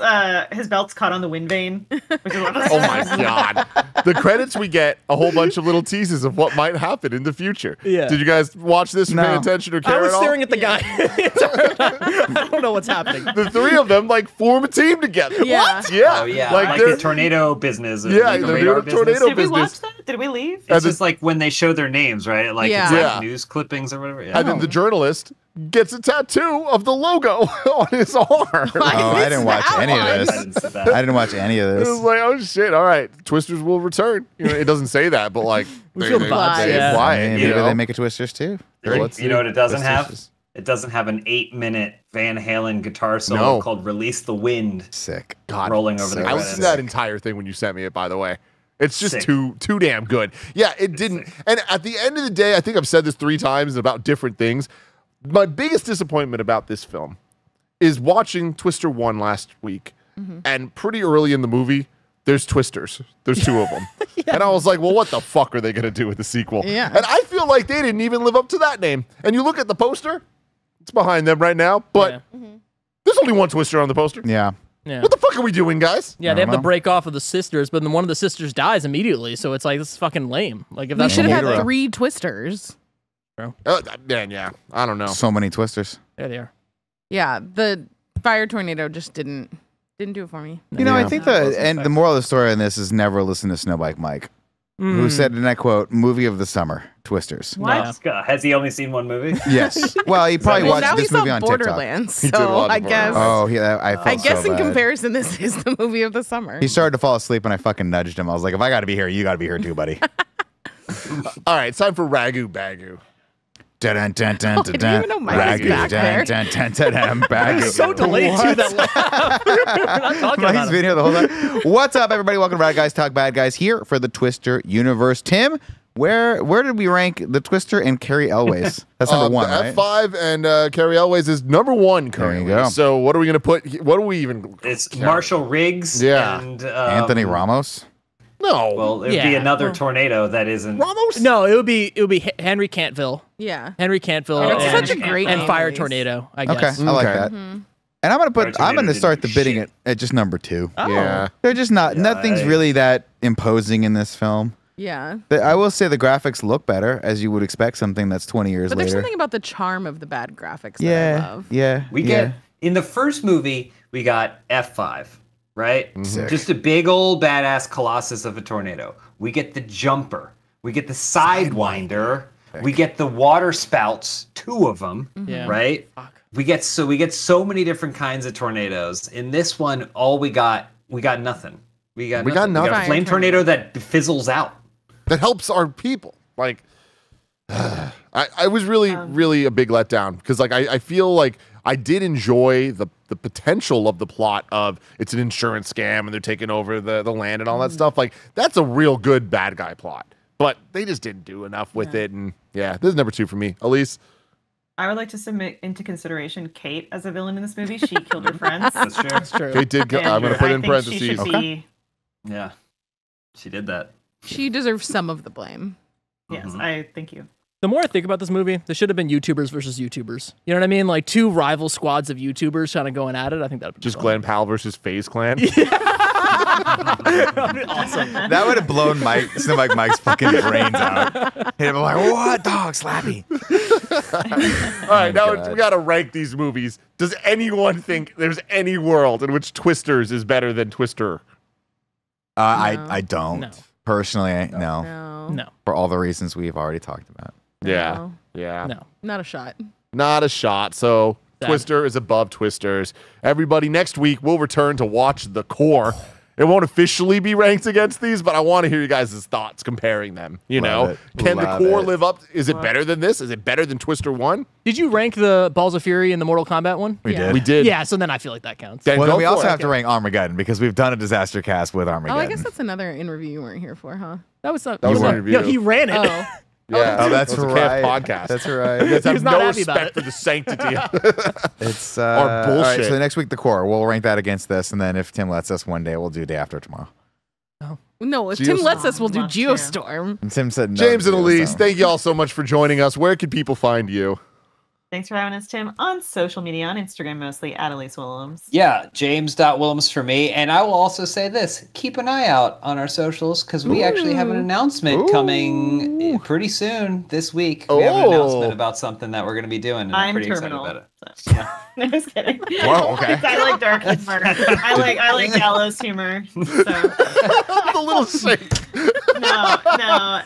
His belt's caught on the wind vane. Which is Oh my god. The credits we get a whole bunch of little teases of what might happen in the future. Yeah. Did you guys watch this or No. pay attention or care I was at all? staring at the guy. I don't know what's happening. The three of them like form a team together. Yeah. What? Yeah. Oh yeah, Like, like they're the tornado business. Yeah, like the they're radar doing a tornado business. Did we business. watch that? Did we leave? It's just like when they show their names, right? Like Yeah. it's like Yeah. news clippings or whatever. Yeah. And then the journalist gets a tattoo of the logo on his arm. Oh, I didn't watch any of I this. didn't see that. I didn't watch any of It was this. like, oh shit! All right, Twisters will return. You know, it doesn't say that, but like We feel the vibes, they yeah. imply I it, mean, you maybe know? they make a Twisters too. Let's You know what it doesn't see. have? Twisters. It doesn't have an 8-minute Van Halen guitar solo No. called "Release the Wind" Sick. God, rolling over the I credits. listened to that entire thing when you sent me it. By the way, it's just Sick. too damn good. Yeah, it didn't. And at the end of the day, I think I've said this 3 times about different things. My biggest disappointment about this film is watching Twister 1 last week, and pretty early in the movie, there's twisters. There's 2 of them. And I was like, well, what the fuck are they going to do with the sequel? Yeah. And I feel like they didn't even live up to that name. And you look at the poster, it's behind them right now, but there's only one twister on the poster. Yeah. Yeah. What the fuck are we doing, guys? Yeah, they have know. the break off of the sisters, but then one of the sisters dies immediately, so it's like, this is fucking lame. Like, if We that's should have Hero. had 3 twisters. Man, yeah. I don't know. So many twisters. There they are. Yeah, the fire tornado just didn't do it for me. You know, I Yeah. think the moral of the story in this is never listen to Snowbike Mike, who said, and I quote, "Movie of the summer, Twisters." What? Has he only seen one movie? Yes. Well, he probably Well, watched now he this saw movie on TikTok. Borderlands, He did so watch I guess Borderlands. Oh, yeah, I felt I guess so in bad. comparison, this is the movie of the summer. He started to fall asleep, and I fucking nudged him. I was like, "If I got to be here, you got to be here too, buddy." All right, it's time for Ragu Bagu. Dun dun dun dun I didn't even know Mike was back there. dun dun dun dun Bagu. So delayed to that laugh. We're not talking Mike's about been it. here the whole time. What's up, everybody? Welcome to Bad Guys Talk Bad Guys here for the Twister universe. Tim, where did we rank the Twister and Carrie Elways? That's number 1, right? F5 and Carrie Elways is number 1 currently. go. So what are we going to put? What do we even? It's Marshall Riggs Yeah. and Anthony Ramos. No. Well, it'd Yeah. be another tornado that isn't. Ramos? No, it would be Henry Cantville. Yeah. Henry Cantville That's and, such a great and name, Fire Elise. Tornado, I Okay, guess. I like Okay. that. And I'm gonna start the bidding at just number 2. Yeah. They're just not. Nothing's really that imposing in this film. Yeah. I will say the graphics look better, as you would expect something that's 20 years But there's later. something about the charm of the bad graphics that I Yeah, love. yeah. We get in the first movie, we got F5, right? Sick. Just a big old badass colossus of a tornado. We get the jumper. We get the sidewinder. We get the water spouts, 2 of them, Yeah. right? We get so many different kinds of tornadoes. In this one, we got nothing. We got nothing. a Fire flame tornado that fizzles out. That helps our people. Like, I was really a big letdown because like I feel like I did enjoy the potential of the plot of it's an insurance scam and they're taking over the land and all that stuff. Like that's a real good bad guy plot, but they just didn't do enough with it. And yeah, this is number 2 for me. Elise. I would like to submit into consideration Kate as a villain in this movie. She killed her friends. That's true. That's true. Kate did. I'm And going to put I it in think parentheses. She should be, Yeah, she did that. She deserves some of the blame. yes, I thank you. The more I think about this movie, there should have been YouTubers versus YouTubers. You know what I mean? Like 2 rival squads of YouTubers kind of going at it. I think that would be Just fun. Glenn Powell versus FaZe Clan. That would be awesome. That would have blown Mike's fucking brains out. He'd have been like, "What, dog, slappy?" All right, now God. we got to rank these movies. Does anyone think there's any world in which Twisters is better than Twister? I don't. No. Personally, no. No. No. For all the reasons we've already talked about. Yeah. No. Yeah. No. Not a shot. Not a shot. So Sad. Twister is above Twisters. Everybody, next week we'll return to watch The Core. It won't officially be ranked against these, but I want to hear you guys' thoughts comparing them. You Love know, it. can The Love Core it. live up? Is it better than this? Is it better than Twister 1? Did you rank the Balls of Fury in the Mortal Kombat one? We Yeah. did. We did. Yeah, so then I feel like that counts. Then Well, go then we for also it. have to rank Armageddon because we've done a disaster cast with Armageddon. Oh, I guess that's another in review you weren't here for, huh? That was not. That was he an ran- interview. No, he ran it. Oh. Yeah. Oh, that's That was a right. Camp podcast. That's You right. guys have He's not no happy about respect it. for the sanctity. It's Or All right, bullshit. so next week, The Core. We'll rank that against this, and then if Tim lets us one day, we'll do day after tomorrow. No, if Tim Geostorm. lets us, we'll do Must, yeah. Geostorm. And Tim said no. James and to, Elise, so- thank you all so much for joining us. Where can people find you? Thanks for having us, Tim, on social media, on Instagram mostly, at Elise Willems. Yeah, James.Willems for me. And I will also say this, keep an eye out on our socials because we actually have an announcement coming pretty soon this week. We have an announcement about something that we're going to be doing. And I'm I'm pretty terminal. excited about it. So, yeah. No, just kidding. Whoa, okay. I like dark humor. I like gallows humor. So The little shake. no.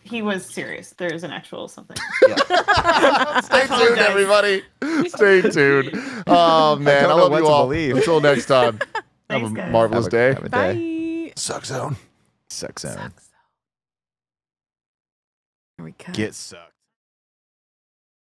He was serious. There's an actual something. Stay tuned, everybody. Stay tuned. Oh, man. I know love what you to all. believe. Until next time. Have Thanks, a guys. marvelous day. Have a day. Bye. Suck zone. Suck zone. Here we go. Get sucked.